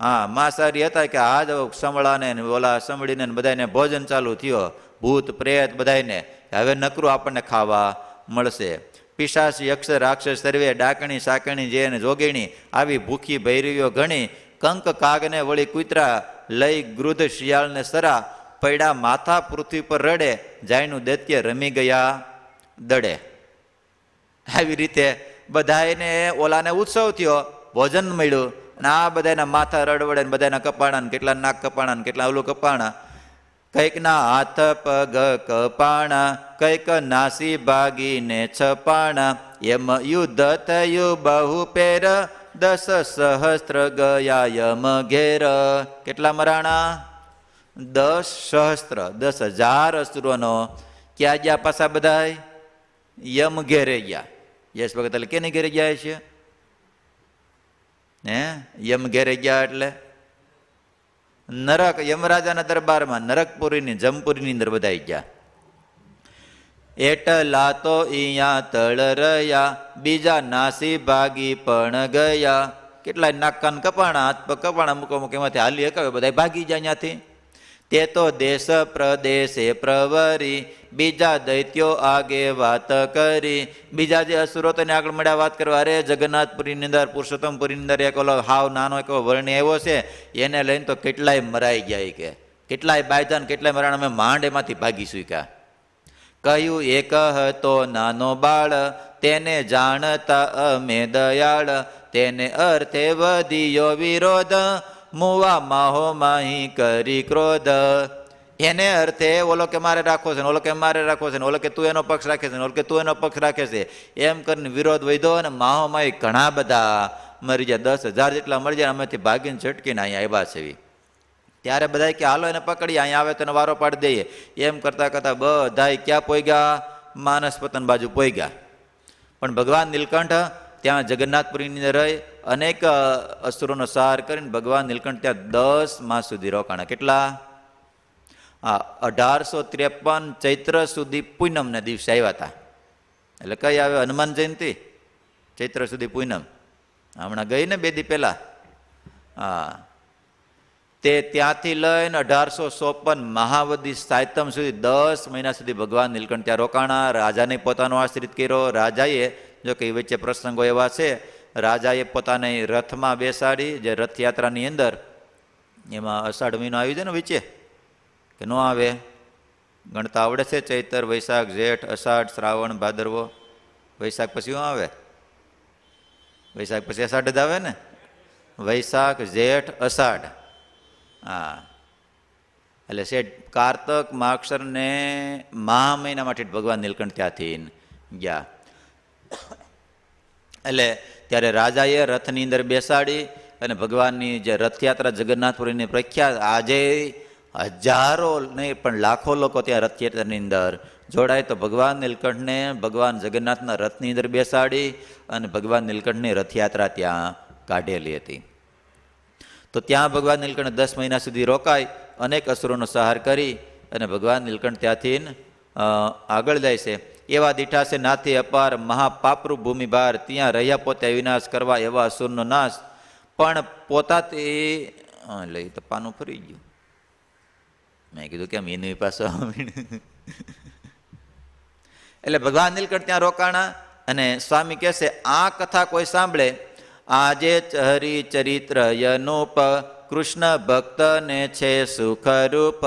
હા, માંસાહારી હતા કે આજ સમળાને ઓલા સમળીને બધાને ભોજન ચાલુ થયો, ભૂત પ્રેત બધાને હવે નકરું આપણને ખાવા મળશે. પિશાચ યક્ષ રાક્ષસ સર્વે, ડાકણી સાકણી જેને જોગીણી, આવી ભૂખી ભૈરવીઓ ઘણી. કંક કાગને વળી કૂતરા, લઈ ગૃધ શિયાળને સરા. પૈડા માથા પૃથ્વી પર રડે, જાયનું દૈત્ય રમી ગયા દડે. આવી રીતે બધાને ઓલાને ઉત્સવ થયો, ભોજન મળ્યું અને આ બધાના માથા રડવડે ને બધાના કપાણા ને કેટલા નાક કપાણા ને કેટલા ઓલું કપાણા. કંઈકના હાથ પગ કપાણા, કંઈક નાસી ભાગીને છપાણા. એમ યુદ્ધ થયું બહુ પેર, 10 સહસ્ત્ર ગયા યમ ઘેર. કેટલા મરાણા? 10 સહસ્ત્ર, 10,000 અસુરોનો ક્યાં ગયા પાછા બધા? યમ ઘેરે ગયા. યશ ભગત એટલે કેને ઘેરે ગયા છે? યમ ઘેરે ગયા એટલે નરક, યમરાજાના દરબારમાં નરકપુરીની જમપુરીની અંદર બધા ગયા. એટલા તો અહીંયા તળ રહ્યા, બીજા નાસી ભાગી પણ ગયા. કેટલાય નાક કાન કપાણા, હાથ પગ કપાણા, અમુક અમુક એમાંથી હાલી હકાવે બધા ભાગી જાય ત્યાંથી. તે તો દેશ પ્રદેશે પ્રવરી, બીજા દૈત્યો આગે વાત કરી. બીજા જે અસુરો તેને આગળ મળ્યા વાત કરવા, અરે જગન્નાથપુરીની અંદર પુરુષોત્તમપુરીની અંદર એક ઓલો હાવ નાનો એક વર્ણી આવ્યો છે, એને લઈને તો કેટલાય મરાઈ ગયા. કે કેટલાય બાયધા ને કેટલાય મરાણ, અમે માંડ એમાંથી ભાગી શક્યા. કહ્યું એક હતો નાનો બાળ, તેને જાણતા અમે દયાળ. તેને અર્થે વધ્યો વિરોધ, મુવા માહો માહી કરી ક્રોધ. એને અર્થે ઓલો કે મારે રાખવો છે ને ઓલો કે મારે રાખવો છે ને ઓલો કે તું એનો પક્ષ રાખે છે ને ઓલો કે તું એનો પક્ષ રાખે છે, એમ કરીને વિરોધ વધ્યો અને માહો માહી ઘણા બધા મરી ગયા. 10,000 જેટલા મરી જાય. અમેથી ભાગીને ઝટકીને અહીંયા આવ્યા છે. ત્યારે બધા કે હાલો એને પકડી, અહીંયા આવે તો એને વારો પાડી દઈએ. એમ કરતાં કરતાં બધા ક્યાં પોઈગા? માનસપતન બાજુ પોઈગા. પણ ભગવાન નીલકંઠ ત્યાં જગન્નાથપુરીની અંદર રહી અનેક અસુરોનો સંહાર કરીને ભગવાન નીલકંઠ ત્યાં 10 માસ સુધી રોકાણા. કેટલા? 1853 ચૈત્ર સુધી પૂનમને દિવસે આવ્યા હતા. એટલે કઈ આવે? હનુમાન જયંતિ ચૈત્ર સુધી પૂનમ હમણાં ગઈ ને 2 દી પહેલા. હા, તે ત્યાંથી લઈને 1854 મહાવદી સાયતમ સુધી 10 મહિના સુધી ભગવાન નીલકંઠ ત્યાં રોકાણા. રાજાને પોતાનો આશ્રિત કર્યો. રાજાએ, જો કે વચ્ચે પ્રસંગો એવા છે, રાજાએ પોતાને રથમાં બેસાડી, જે રથયાત્રાની અંદર એમાં અષાઢ મહિનો આવી જાય ને વચ્ચે કે ન આવે? ગણતા આવડે છે? ચૈતર, વૈશાખ, જેઠ, અષાઢ, શ્રાવણ, ભાદરવો. વૈશાખ પછી શું આવે? વૈશાખ પછી અષાઢ જ આવે ને? વૈશાખ, જેઠ, અષાઢ. હા, એટલે શેઠ કારતક માક્ષર ને મહા મહિના માટે ભગવાન નીલકંઠ ત્યાંથી ગયા. એટલે ત્યારે રાજાએ રથની અંદર બેસાડી અને ભગવાનની જે રથયાત્રા જગન્નાથપુરીની પ્રખ્યાત આજે હજારો નહીં પણ લાખો લોકો ત્યાં રથયાત્રાની અંદર જોડાય તો ભગવાન નીલકંઠને ભગવાન જગન્નાથના રથની અંદર બેસાડી અને ભગવાન નીલકંઠની રથયાત્રા ત્યાં કાઢેલી હતી. તો ત્યાં ભગવાન નીલકંઠ 10 મહિના સુધી રોકાય, અનેક અસુરોનો સંહાર કરી અને ભગવાન નીલકંઠ ત્યાંથી આગળ જાય છે. એવા દીઠા છે નાથી અપાર મહાપાપરૂ ભૂમિભાર, ત્યાં રહ્યા પોતે વિનાશ કરવા એવા અસુરનો નાશ. પણ પોતાથી લઈ તો પાનું ફરી ગયું. મેં કીધું કેમ એની પાસે એટલે ભગવાન નીલકંઠ ત્યાં રોકાણા અને સ્વામી કહે છે આ કથા કોઈ સાંભળે આજે હરિ ચરિત્ર યનુપ, કૃષ્ણ ભક્તને છે સુખરૂપ,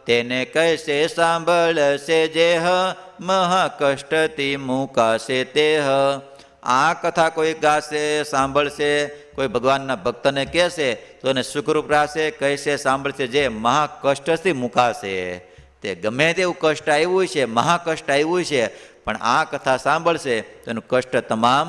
તેને કહેશે સાંભળશે જેહ, મહાકષ્ટથી મુકાશે તેહ. આ કથા કોઈ ગાશે સાંભળશે, કોઈ ભગવાનના ભક્તને કહેશે તો એને સુખરૂપ રહેશે, કહેશે સાંભળશે જે મહાકષ્ટથી મુકાશે. તે ગમે તેવું કષ્ટ આવ્યું છે, મહાકષ્ટ આવ્યું છે, પણ આ કથા સાંભળશે તો એનું કષ્ટ તમામ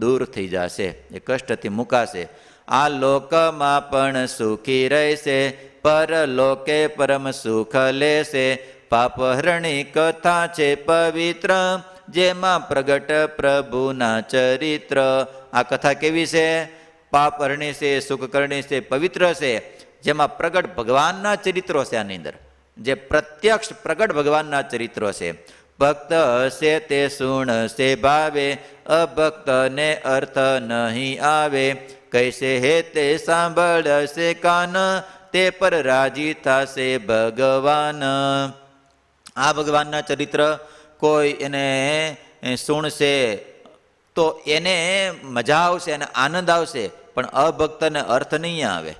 દૂર થઈ જશે, એ કષ્ટથી મુકાશે. આ લોકમાં પણ સુખી રહેશે, પરલોકે પરમ સુખ લેશે. પાપહરણી કથા છે પવિત્ર, જેમાં પ્રગટ પ્રભુના ચરિત્ર. આ કથા કેવી છે? પાપહરણી છે, સુખકરણી છે, પવિત્ર છે, જેમાં પ્રગટ ભગવાનના ચરિત્રો છે. આની અંદર જે પ્રત્યક્ષ પ્રગટ ભગવાનના ચરિત્રો છે. ભક્ત હશે તે સુણશે ભાવે, અભક્તને અર્થ નહીં આવે. કૈસે હે તે સાંભળશે કાન, તે પર રાજી થશે ભગવાન. આ ભગવાનના ચરિત્ર કોઈ એને સુણશે તો એને મજા આવશે અને આનંદ આવશે, પણ અભક્તને અર્થ નહીં આવે.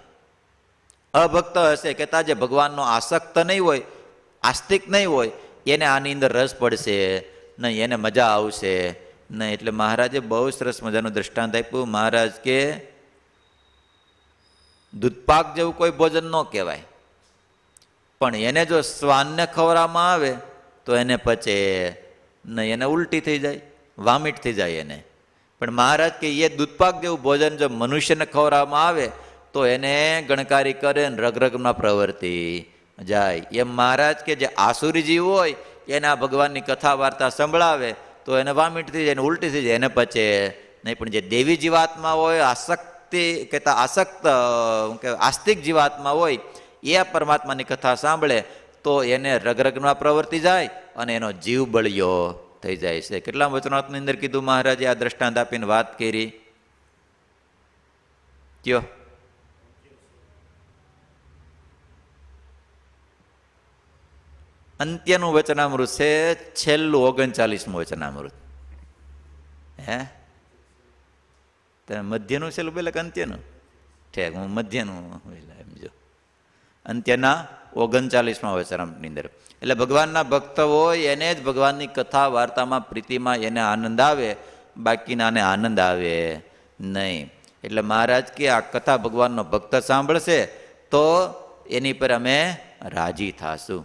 અભક્ત હશે કહેતા જે ભગવાનનો આસક્ત નહીં હોય, આસ્તિક નહીં હોય, એને આની અંદર રસ પડશે નહીં, એને મજા આવશે નહીં. એટલે મહારાજે બહુ સરસ મજાનું દ્રષ્ટાંત આપ્યું. મહારાજ કે દૂધપાક જેવું કોઈ ભોજન ન કહેવાય, પણ એને જો શ્વાનને ખવડાવવામાં આવે તો એને પચે નહીં, એને ઉલટી થઈ જાય, વામિટ થઈ જાય એને. પણ મહારાજ કે એ દૂધપાક જેવું ભોજન જો મનુષ્યને ખવડાવવામાં આવે તો એને ગણકારી કરે ને રગરગમાં પ્રવૃત્તિ જાય. એમ મહારાજ કે જે આસુરી જીવ હોય એને આ ભગવાનની કથા વાર્તા સંભળાવે તો એને વામિટ થઈ જાય, એને ઉલટી થઈ જાય, એને પચે નહીં. પણ જે દેવી જીવાત્મા હોય, આસક્તિ કહેતા આસક્ત આસ્તિક જીવાત્મા હોય, એ પરમાત્માની કથા સાંભળે તો એને રગરગમાં પ્રવર્તી જાય અને એનો જીવ બળ્યો થઈ જાય છે. કેટલા વચનાત્મની અંદર કીધું મહારાજે આ દ્રષ્ટાંત આપીને વાત કરી. કયો અંત્યનું વચનામૃત છે, છેલ્લું 39મું વચનામૃત. હે મધ્યનું છેલ્લું બોલે કે અંત્યનું? ઠેક, હું મધ્યનું એમ જો. અંત્યના 39મા વચનામૃતની અંદર એટલે ભગવાનના ભક્ત હોય એને જ ભગવાનની કથા વાર્તામાં પ્રીતિમાં એને આનંદ આવે, બાકીનાને આનંદ આવે નહીં. એટલે મહારાજ કે આ કથા ભગવાનનો ભક્ત સાંભળશે તો એની પર અમે રાજી થાશું.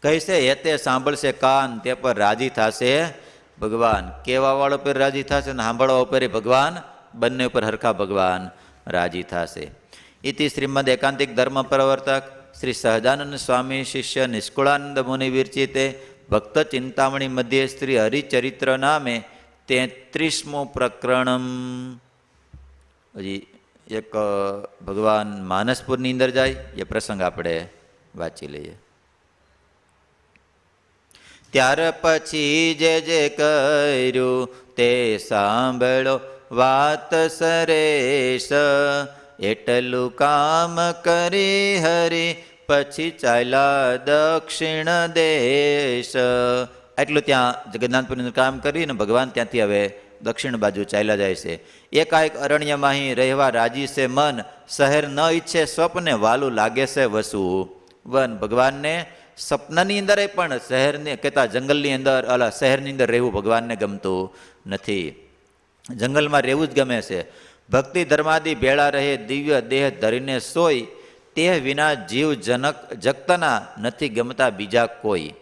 કહેશે હે તે સાંભળશે કાન, તે પર રાજી થશે ભગવાન. કેવા વાળો પર રાજી થશે ને સાંભળવા ઉપર ભગવાન, બંને ઉપર હરખા ભગવાન રાજી થશે. ઇતિ શ્રીમદ એકાંતિક ધર્મ પ્રવર્તક શ્રી સહજાનંદ સ્વામી શિષ્ય નિષ્કુળાનંદ મુનિ વિરચિતે ભક્ત ચિંતામણી મધ્યે શ્રી હરિચરિત્ર નામે 33મું પ્રકરણમ. હજી એક ભગવાન માનસપુરની અંદર જાય એ પ્રસંગ આપણે વાંચી લઈએ. ત્યાર પછી જે કર્યું તે સાંભળો વાત સરેશ, એટલું કામ કરી હરી પછી ચાલ્યા દક્ષિણ દેશ. એટલું ત્યાં જગન્નાથપુરીનું કામ કરીને ભગવાન ત્યાંથી હવે દક્ષિણ બાજુ ચાલ્યા જાય છે. એકાએક અરણ્યમાં અહીં રહેવા રાજી છે મન, શહેર ન ઈચ્છે સ્વપ્ને વાલું લાગે છે વસવું વન. ભગવાનને સપનાની અંદર પણ શહેરની કહેતા જંગલની અંદર શહેરની અંદર રહેવું ભગવાનને ગમતું નથી, જંગલમાં રહેવું જ ગમે છે. ભક્તિ ધર્માદિ ભેળા રહે દિવ્ય દેહ ધરીને સોય, તે વિના જીવ જગતના નથી ગમતા બીજા કોઈ.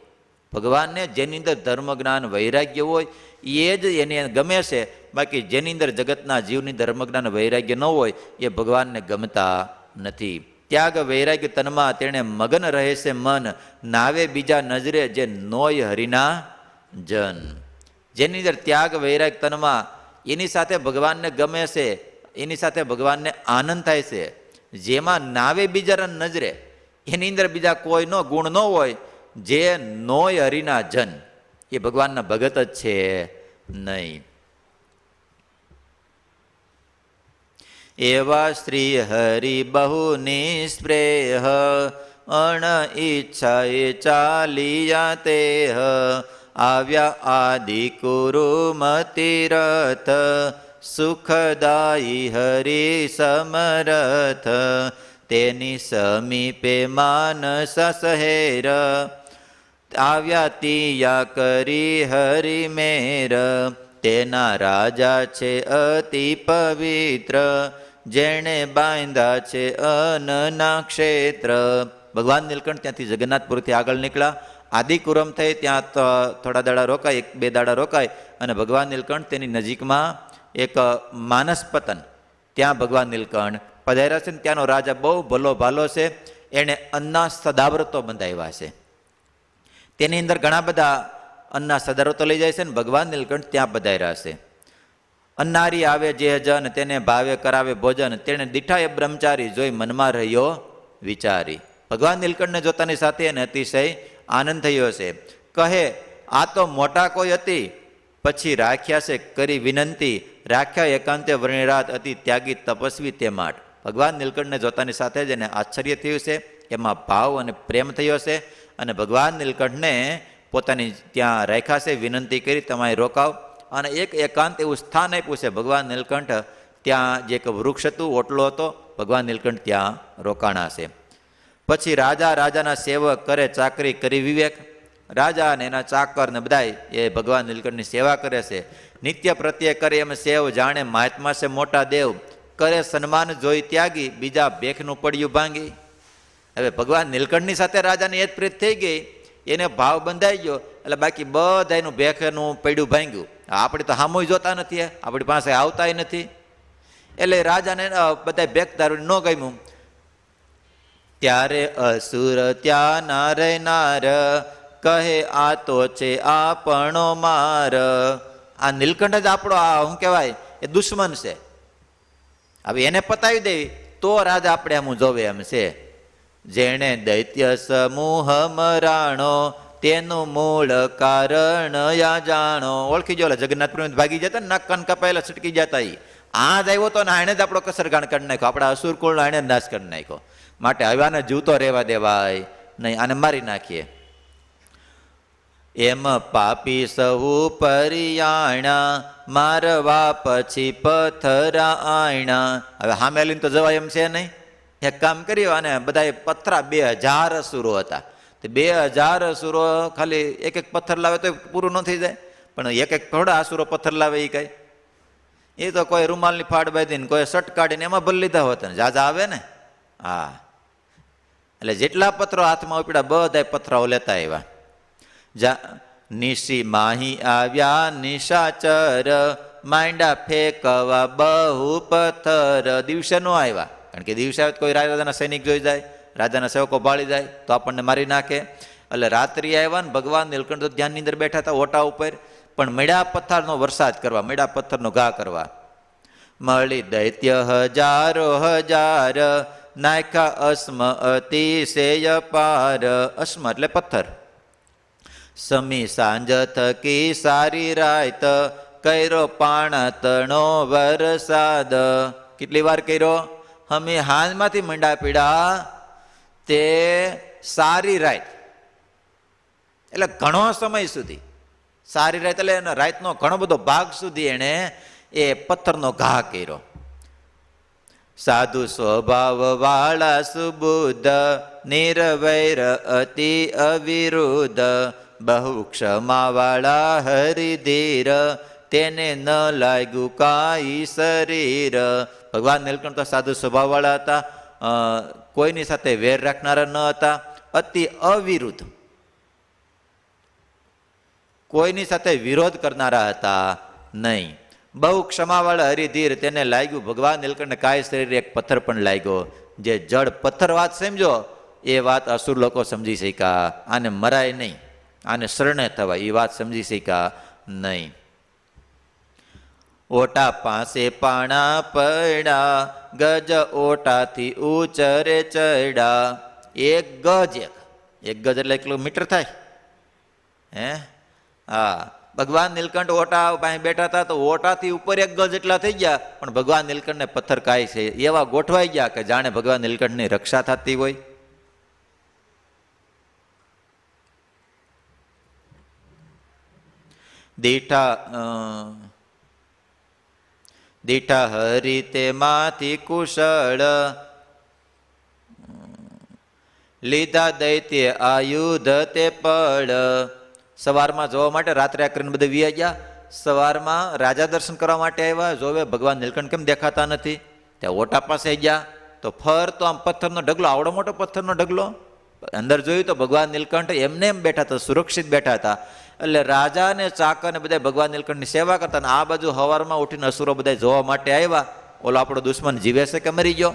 ભગવાનને જેની અંદર ધર્મ જ્ઞાન વૈરાગ્ય હોય એ જ એને ગમે છે, બાકી જેની અંદર જગતના જીવની ધર્મ જ્ઞાન વૈરાગ્ય ન હોય એ ભગવાનને ગમતા નથી. ત્યાગ વૈરાગ્ય તનમાં તેણે મગન રહે છે મન, નાવે બીજા નજરે જે નોય હરિના જન. જેની અંદર ત્યાગ વૈરાગ્ય તનમાં એની સાથે ભગવાનને ગમે છે, એની સાથે ભગવાનને આનંદ થાય છે. જેમાં નાવે બીજા નજરે એની અંદર બીજા કોઈનો ગુણ ન હોય, જે નોય હરિના જન એ ભગવાનના ભગત જ છે નહીં. એવા શ્રી હરિ બહુ નિસ્પ્રેહ, અણ ઈચ્છાએ ચાલિયા તેહ, આવ્યા આદિ કુરુમતિરથ, સુખદાયી હરિ સમરથ, તેની સમીપે માનસ સહેર, આવ્યા તિયા કરી હરિ મેર, તેના રાજા છે અતિ પવિત્ર, જેણે બાંધ્યા છે અનના ક્ષેત્ર. ભગવાન નીલકંઠ ત્યાંથી જગન્નાથપુરથી આગળ નીકળ્યા, આદિકુરમ થઈ ત્યાં થોડા દાડા રોકાય, 1-2 દાડા રોકાય, અને ભગવાન નીલકંઠ તેની નજીકમાં એક માનસપતન, ત્યાં ભગવાન નીલકંઠ પધાર્યા છે. ત્યાંનો રાજા બહુ ભલો ભાલો છે, એણે અન્ના સદાવ્રતો બંધાવ્યા છે. તેની અંદર ઘણા બધા અન્ના સદાવ્રતો લઈ જાય છે, ને ભગવાન નીલકંઠ ત્યાં પધાર્યા છે. અન્નારી આવે જે જન, તેને ભાવે કરાવે ભોજન, તેને દીઠાએ બ્રહ્મચારી, જોઈ મનમાં રહ્યો વિચારી. ભગવાન નીલકંઠને જોતાની સાથે એને અતિશય આનંદ થયો છે. કહે આ તો મોટા કોઈ હતી, પછી રાખ્યા છે કરી વિનંતી, રાખ્યા એકાંતે વર્ણિરાત, અતિ ત્યાગી તપસ્વી તે માટ. ભગવાન નીલકંઠને જોતાની સાથે જ એને આશ્ચર્ય થયું છે, એમાં ભાવ અને પ્રેમ થયો છે, અને ભગવાન નીલકંઠને પોતાની ત્યાં રાખ્યા છે, વિનંતી કરી તમારે રોકાવ, અને એક એકાંત એવું સ્થાન આપ્યું છે. ભગવાન નીલકંઠ ત્યાં જે એક વૃક્ષ હતું, ઓટલો હતો, ભગવાન નીલકંઠ ત્યાં રોકાણા છે. પછી રાજાના સેવક કરે ચાકરી કરી વિવેક, રાજા ને એના ચાકર ને બધાય એ ભગવાન નીલકંઠની સેવા કરે છે. નિત્ય પ્રત્યે કરે એમ સેવ, જાણે મહાત્મા છે મોટા દેવ, કરે સન્માન જોઈ ત્યાગી, બીજા ભેખનું પડ્યું ભાંગી. હવે ભગવાન નીલકંઠની સાથે રાજાની એ જ પ્રીત થઈ ગઈ, એને ભાવ બંધાઈ ગયો, એટલે બાકી બધાનું ભેખનું પડ્યું ભાંગ્યું. આપણે તો હામુય જોતા નથી, આપણી પાસે આવતાય નથી, એટલે રાજાને બધા ભેખ દારૂ ન ગમ્યું. ત્યારે અસુર ત્યાં નાર નાર, કહે આ તો છે આપણો માર. આ નીલકંઠ જ આપણો શું કહેવાય એ દુશ્મન છે. હવે એને પતાવી દેવી તો રાજા આપણે આમ જોવે એમ છે. જેણે દૈત્ય સમૂહ મરાણો, તેનું મૂળ કારણ યા જાણો. ઓળખી જો જગન્નાથપુર ભાગી જતા ને, નાક કાન કપાયેલા છટકી જતા, આ જ આવ્યો તો ને એને જ આપણો કસરગાણ કરી નાખ્યો, આપણા અસુર કુળનો એને જ નાશ કરી નાખ્યો. માટે આને જીવતો રહેવા દેવાય નહીં, આને મારી નાખીએ. એમ પાપી સહુ પરિયાણા, મારવા પછી પથરા આયણા. હવે સામે લઈને તો જવાય એમ છે નહીં. એક કામ કર્યું, અને બધા પથરા 2000 અસુરો હતા. 2000 અસુરો ખાલી એક પથ્થર લાવે તો પૂરું ન થઈ જાય, પણ એક થોડા અસુરો પથ્થર લાવે એ કઈ, એ તો કોઈ રૂમાલની ફાડ બાંધીને, કોઈ શર્ટ કાઢીને એમાં ભરી લીધા હોત ને, જાજા આવે ને. હા, એટલે જેટલા પથ્થરો હાથમાં ઉપડ્યા બધા પથરાઓ લેતા આવ્યા. નિશી માહી આવ્યા નિશાચર, માંડા ફેંકવા બહુ પથ્થર. દિવસે ન આવ્યા, કારણ કે દિવસે આવે કોઈ રાજાના સૈનિક જોઈ જાય, રાજાના સેવકો ભાળી જાય તો આપણને મારી નાખે. એટલે રાત્રિ આવ્યા ને ભગવાન નીલકંઠ ધ્યાનની અંદર બેઠા હતા ઓટા ઉપર, પણ મેળા પથ્થરનો વરસાદ કરવા, મેળા પથ્થરનો ઘા કરવા. મળી દૈત્ય હજારો હજાર, નાખ્યા અસ્મ અતિશય પાર. અસ્મ એટલે પથ્થર. સમી સાંજ થકી સારી રાત, કર્યો પાણતણો વરસાદ. કેટલી વાર કર્યો? અમે હાંજમાંથી મંડા પીડા તે સારી રાત, એટલે ઘણો સમય સુધી. સારી રાત એટલે એના રાતનો ઘણો બધો ભાગ સુધી એણે એ પથ્થરનો ઘા કર્યો. સાધુ સ્વભાવ વાળા સુબુદ્ધ, નિર્વૈર અતિ અવિરુદ્ધ, બહુ ક્ષમા વાળા હરિધીર, તેને ન લાગ્યું કાંઈ શરીર. ભગવાન નીલકંઠ તો સાધુ સ્વભાવ વાળા હતા, કોઈની સાથે વેર રાખનારા ન હતા, અતિ અવિરુદ્ધ, કોઈની સાથે વિરોધ કરનારા હતા નહીં. બહુ ક્ષમાવાળા હરિધીર, તેને લાગ્યું ભગવાન નીલકંઠને કાય શરીર એક પથ્થર પણ લાગ્યો. જે જડ પથ્થર વાત સમજો એ વાત અસુર લોકો સમજી શક્યા. આને મરાય નહીં, આને શરણે થવાય એ વાત સમજી શક્યા નહીં. ઓટા પાસે પાણા પડ્યા, ગજ ઓટાથી ઉચરે ચડ્યા. એક ગજ એક ગજ એટલે કેટલું મીટર થાય? હે હા, ભગવાન નીલકંઠ ઓટા પાસે બેઠા હતા તો ઓટાથી ઉપર એક ગજ એટલા થઈ ગયા, પણ ભગવાન નીલકંઠને પથ્થર કાય છે એવા ગોઠવાઈ ગયા કે જાણે ભગવાન નીલકંઠની રક્ષા થતી હોય. દીઠા હરિ તેમાંથી કુશળ, લીધા દૈત્ય આયુધ તે પળ. સવારમાં જોવા માટે રાત્રે કરીને બધા વિયા ગયા. સવારમાં રાજા દર્શન કરવા માટે આવ્યા, જોવે ભગવાન નીલકંઠ કેમ દેખાતા નથી. ત્યાં ઓટા પાસે ગયા તો ફરતો આમ પથ્થરનો ઢગલો, આવડો મોટો પથ્થરનો ઢગલો. અંદર જોયું તો ભગવાન નીલકંઠ એમને એમ બેઠા હતા, સુરક્ષિત બેઠા હતા. એટલે રાજા ને ચાકર ને બધા ભગવાન નીલકંઠની સેવા કરતા. અને આ બાજુ સવારમાં ઉઠીને અસુરો બધા જોવા માટે આવ્યા, ઓલો આપણો દુશ્મન જીવે છે કે મરી ગયો.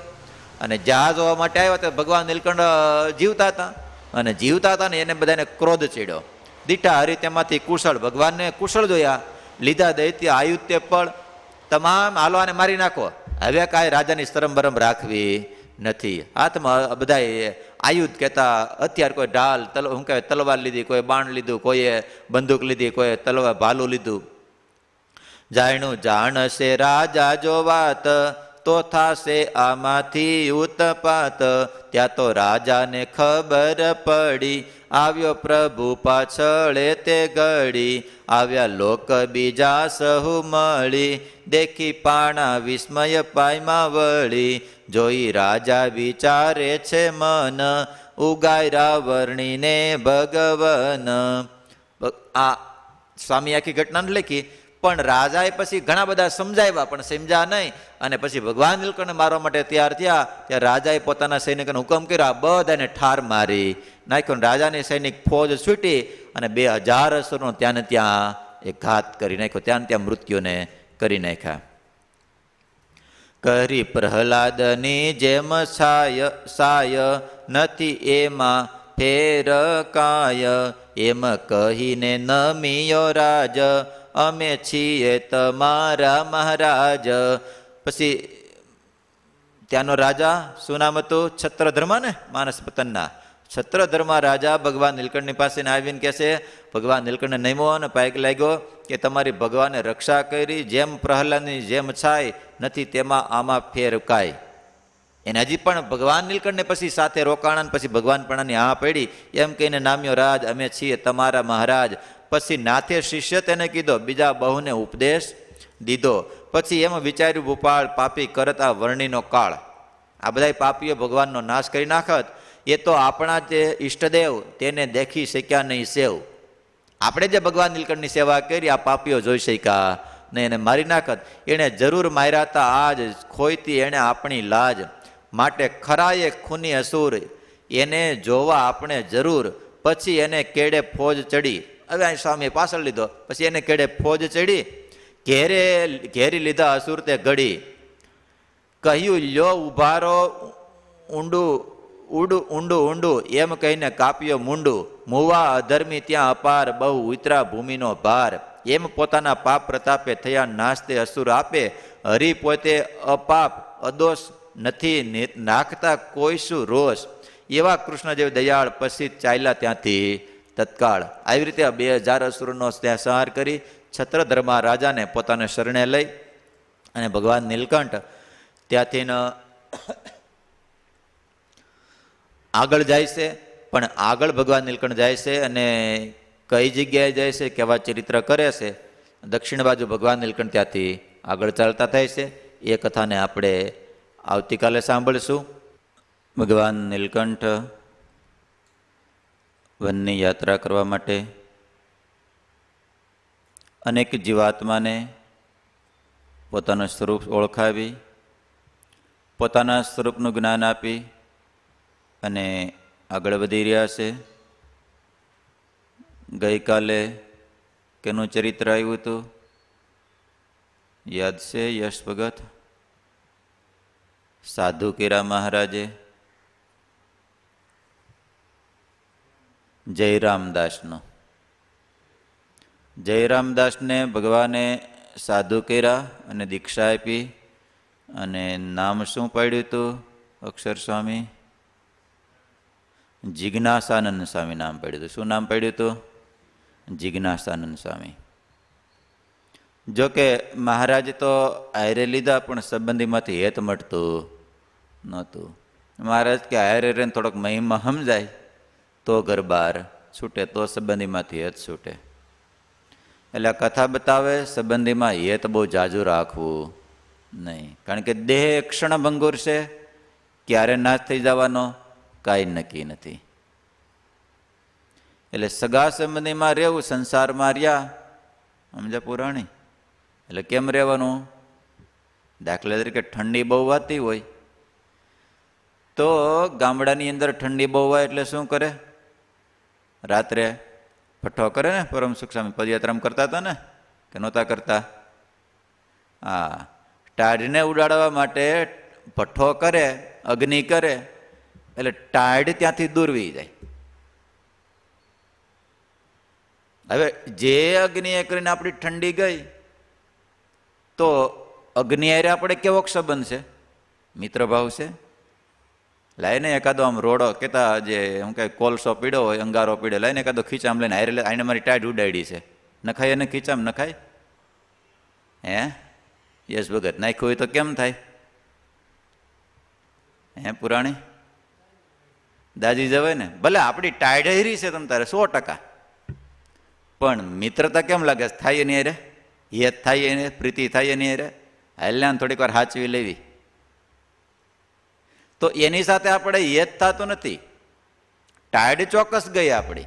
અને જ્યાં જોવા માટે આવ્યા તો ભગવાન નીલકંઠ જીવતા હતા. અને જીવતા હતા ને એને બધાને ક્રોધ ચડ્યો. દીઠા હરિ તેમાંથી કુશળ, ભગવાનને કુશળ જોયા. લીધા દૈત્ય આયુધ તે પળ, તમામ હાલો આને મારી નાખો. હવે કાંઈ રાજાની શરમ બરમ રાખવી નથી. હાથમાં બધા આયુધ કહેતા હથિયાર, કોઈ ઢાલ શું કહેવાય તલવાર લીધી, કોઈ બાણ લીધું, કોઈએ બંદૂક લીધી, કોઈ તલવાર ભાલું લીધું. જાણ્યું જાણશે રાજા જો વાત, તો થાશે આમાંથી ઉત્પાત. ત્યાં તો રાજાને ખબર પડી, આવ્યો પ્રભુ પાછળે તે ઘડી. આવ્યા લોક બીજા સહુ મળી, દેખી પાણા વિસ્મય પાયમાં વળી. જોઈ રાજા વિચારે છે મન, ઉગાય રાવર્ણીને ભગવન. આ સ્વામી આખી ઘટના લખી, પણ રાજાએ પછી ઘણા બધા સમજાવ્યા, પણ સમજ્યા નહીં. અને પછી ભગવાન નીલકંઠને મારવા માટે તૈયાર થયા. ત્યારે રાજાએ પોતાના સૈનિકોને હુકમ કર્યો, આ બધાને ઠાર મારી નાખ્યો. રાજાની સૈનિક ફોજ છૂટી અને 2000 અસુરનો ત્યાં ને ત્યાં એ ઘાત કરી નાખ્યો, ત્યાં ત્યાં મૃત્યુને કરી નાખ્યા. કરી પ્રહલાદની જેમ સાય, નથી એમાં ફેર કાય. એમ કહીને નમિયો રાજ, અમે છીએ તમારા મહારાજ. પછી ત્યાંનો રાજા શું નામ હતું? છત્રધર્મા ને, માનસ પતનના છત્રધર્મા રાજા ભગવાન નીલકંઠની પાસે આવીને કહે છે, ભગવાન નીલકંઠને નમ્યો અને પાયક લાગ્યો કે તમારી ભગવાને રક્ષા કરી, જેમ પ્રહલાદની જેમ છાય નથી તેમાં આમાં ફેર કાય. એને હજી પણ ભગવાન નીલકંઠને પછી સાથે રોકાણા, પછી ભગવાન પણાની હા પડી. એમ કહીને નામ્યો રાજ, અમે છીએ તમારા મહારાજ. પછી નાથે શિષ્ય તેને કીધો, બીજા બહુને ઉપદેશ દીધો. પછી એમ વિચાર્યું, ભૂપાળ પાપી કરત આ વર્ણીનો કાળ. આ બધા પાપીઓ ભગવાનનો નાશ કરી નાખત, એ તો આપણા જે ઈષ્ટદેવ તેને દેખી શક્યા નહીં સેવ. આપણે જે ભગવાન નીલકંઠની સેવા કરી, આ પાપીઓ જોઈ શક્યા ને એને મારી નાખત. એણે જરૂર માર્યા હતા આજ, ખોઈતી એણે આપણી લાજ. માટે ખરાએ ખૂની અસુર, એને જોવા આપણે જરૂર. પછી એને કેડે ફોજ ચડી. હવે અહીં સ્વામીએ પાછળ લીધો. પછી એને કેડે ફોજ ચડી, ઘેરી લીધા અસુર તે ઘડી. કહ્યું લ્યો ઉભારો ઊંડું એમ કહીને કાપ્યો મુંડું. મુવા અધર્મી ત્યાં અપાર, બહુ ઉતરા ભૂમિનો ભાર. એમ પોતાના પાપ પ્રતાપે થયા નાશ તે અસુર આપે. હરિ પોતે અપાપ અદોષ, નથી નાખતા કોઈ શું રોષ. એવા કૃષ્ણદેવ દયાળ પછી ચાલ્યા ત્યાંથી તત્કાળ. આવી રીતે 2000 અસુરનો ત્યાં સંહાર કરી છત્રધર્મા રાજાને પોતાને શરણે લઈ અને ભગવાન નીલકંઠ ત્યાંથી આગળ જાય છે. પણ આગળ ભગવાન નીલકંઠ જાય છે અને કઈ જગ્યાએ જાય છે, કેવા ચરિત્ર કરે છે, દક્ષિણ બાજુ ભગવાન નીલકંઠ ત્યાંથી આગળ ચાલતા થાય છે. એ કથાને આપણે આવતીકાલે સાંભળીશું. ભગવાન નીલકંઠ વનની યાત્રા કરવા માટે અનેક જીવાત્માને પોતાનું સ્વરૂપ ઓળખાવી, પોતાના સ્વરૂપનું જ્ઞાન આપી અને આગળ વધી રહ્યા છે. ગઈકાલે કેનું ચરિત્ર આવ્યું હતું? યાદ છે યશ ભગત? સાધુ કેરા મહારાજે જયરામદાસનો. જયરામદાસને ભગવાને સાધુ કર્યા અને દીક્ષા આપી અને નામ શું પાડ્યું હતું? અક્ષર સ્વામી જિજ્ઞાસાનંદ સ્વામી નામ પાડ્યું હતું. શું નામ પાડ્યું હતું? જિજ્ઞાસાનંદ સ્વામી. જોકે મહારાજ તો હારે લીધા પણ સંબંધીમાંથી હેત મળતું નહોતું. મહારાજ કે હારે રહીને થોડોક મહિમા સમજાય તો ઘર બહાર છૂટે, તો સંબંધીમાંથી હેત છૂટે. એટલે કથા બતાવે સંબંધીમાં હેત બહુ જાજુ રાખવું નહીં, કારણ કે દેહ ક્ષણભંગુર છે, ક્યારે નાશ થઈ જવાનો કાંઈ નક્કી નથી. એટલે સગા સંબંધીમાં રહેવું, સંસારમાં રહ્યા સમજા પુરાણી. એટલે કેમ રહેવાનું? દાખલા તરીકે ઠંડી બહુ વાતી હોય તો ગામડાની અંદર ઠંડી બહુ હોય એટલે શું કરે? રાત્રે ભઠ્ઠો કરે ને. પરમ સુખ સ્વામી પદયાત્રામાં કરતા હતા ને કે નહોતા કરતા? હા, ટાઢને ઉડાડવા માટે ભઠ્ઠો કરે, અગ્નિ કરે, એટલે ટાઢ ત્યાંથી દૂરવી જાય. હવે જે અગ્નિએ કરીને આપણી ઠંડી ગઈ તો અગ્નિ હારે આપણે કેવો સંબંધ છે? મિત્ર ભાવ છે. લાઈને એકાદો આમ રોડો કેતા જે હું કઈ કોલસો પીડ્યો હોય, અંગારો પીડ્યો, લાઈને એકાદો ખીચામ લઈને હારે આઈને મારી ટાઢ ઉડાડી છે, નખાય એને ખીચામ નખાય? હે યશ ભગત, નાખ્યું હોય તો કેમ થાય? હે પુરાણી? દાજી જવાય ને. ભલે આપણી ટાઢ હેરી છે તમ તારે 100%, પણ મિત્રતા કેમ લાગે? થાય એની હારે હેત, થાય એને પ્રીતિ, થાય એની હારે હાલ્યાને થોડીક વાર હાચવી લેવી તો એની સાથે આપણે હેત થતું નથી. ટાઢ ચોક્કસ ગઈ આપણી,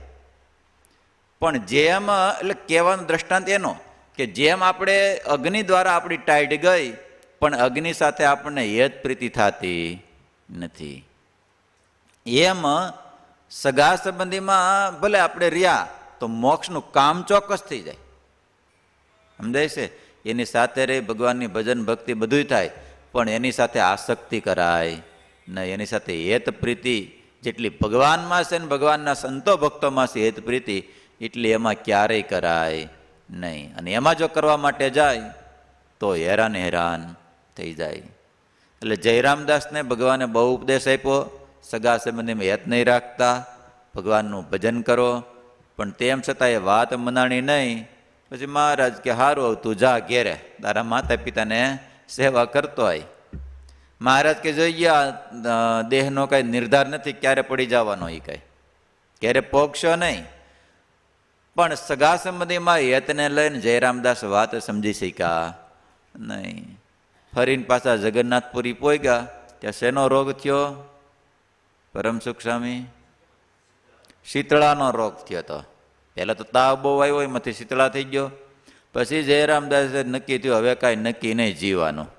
પણ જેમ એટલે કહેવાનો દ્રષ્ટાંત એનો કે જેમ આપણે અગ્નિ દ્વારા આપણી ટાઢ ગઈ પણ અગ્નિ સાથે આપણને હેત પ્રીતિ થતી નથી, એમ સગા સંબંધીમાં ભલે આપણે રહ્યા તો મોક્ષનું કામ ચોક્કસ થઈ જાય. સમજાય છે? એની સાથે રહી ભગવાનની ભજન ભક્તિ બધું થાય, પણ એની સાથે આસક્તિ કરાય નહીં. એની સાથે હેત પ્રીતિ જેટલી ભગવાનમાં છે ને ભગવાનના સંતો ભક્તોમાં છે હેત પ્રીતિ, એટલી એમાં ક્યારેય કરાય નહીં. અને એમાં જો કરવા માટે જાય તો હેરાન થઈ જાય. એટલે જયરામદાસને ભગવાને બહુ ઉપદેશ આપ્યો, સગા સંબંધીમાં હેત નહીં રાખતા, ભગવાનનું ભજન કરો. પણ તેમ છતાં એ વાત મનાણી નહીં. પછી મહારાજ કે હારું તું જા ઘેરે, તારા માતા પિતાને સેવા કરતો હોય. મહારાજ કે જોઈએ દેહનો કાંઈ નિર્ધાર નથી ક્યારે પડી જવાનો, એ કાંઈ ક્યારે પોગશો નહીં. પણ સગા સંબંધીમાં હેતને લઈને જયરામદાસ વાત સમજી શક્યા નહીં. ફરીને પાછા જગન્નાથપુરી પહોંચ્યા. ત્યાં શેનો રોગ થયો? પરમ સુખ સ્વામી શીતળાનો રોગ થયો હતો. પહેલાં તો તાવ બહુ આવ્યો, એમાંથી શીતળા થઈ ગયો. પછી જયરામદાસે નક્કી થયું હવે કાંઈ નક્કી નહીં જીવાનું.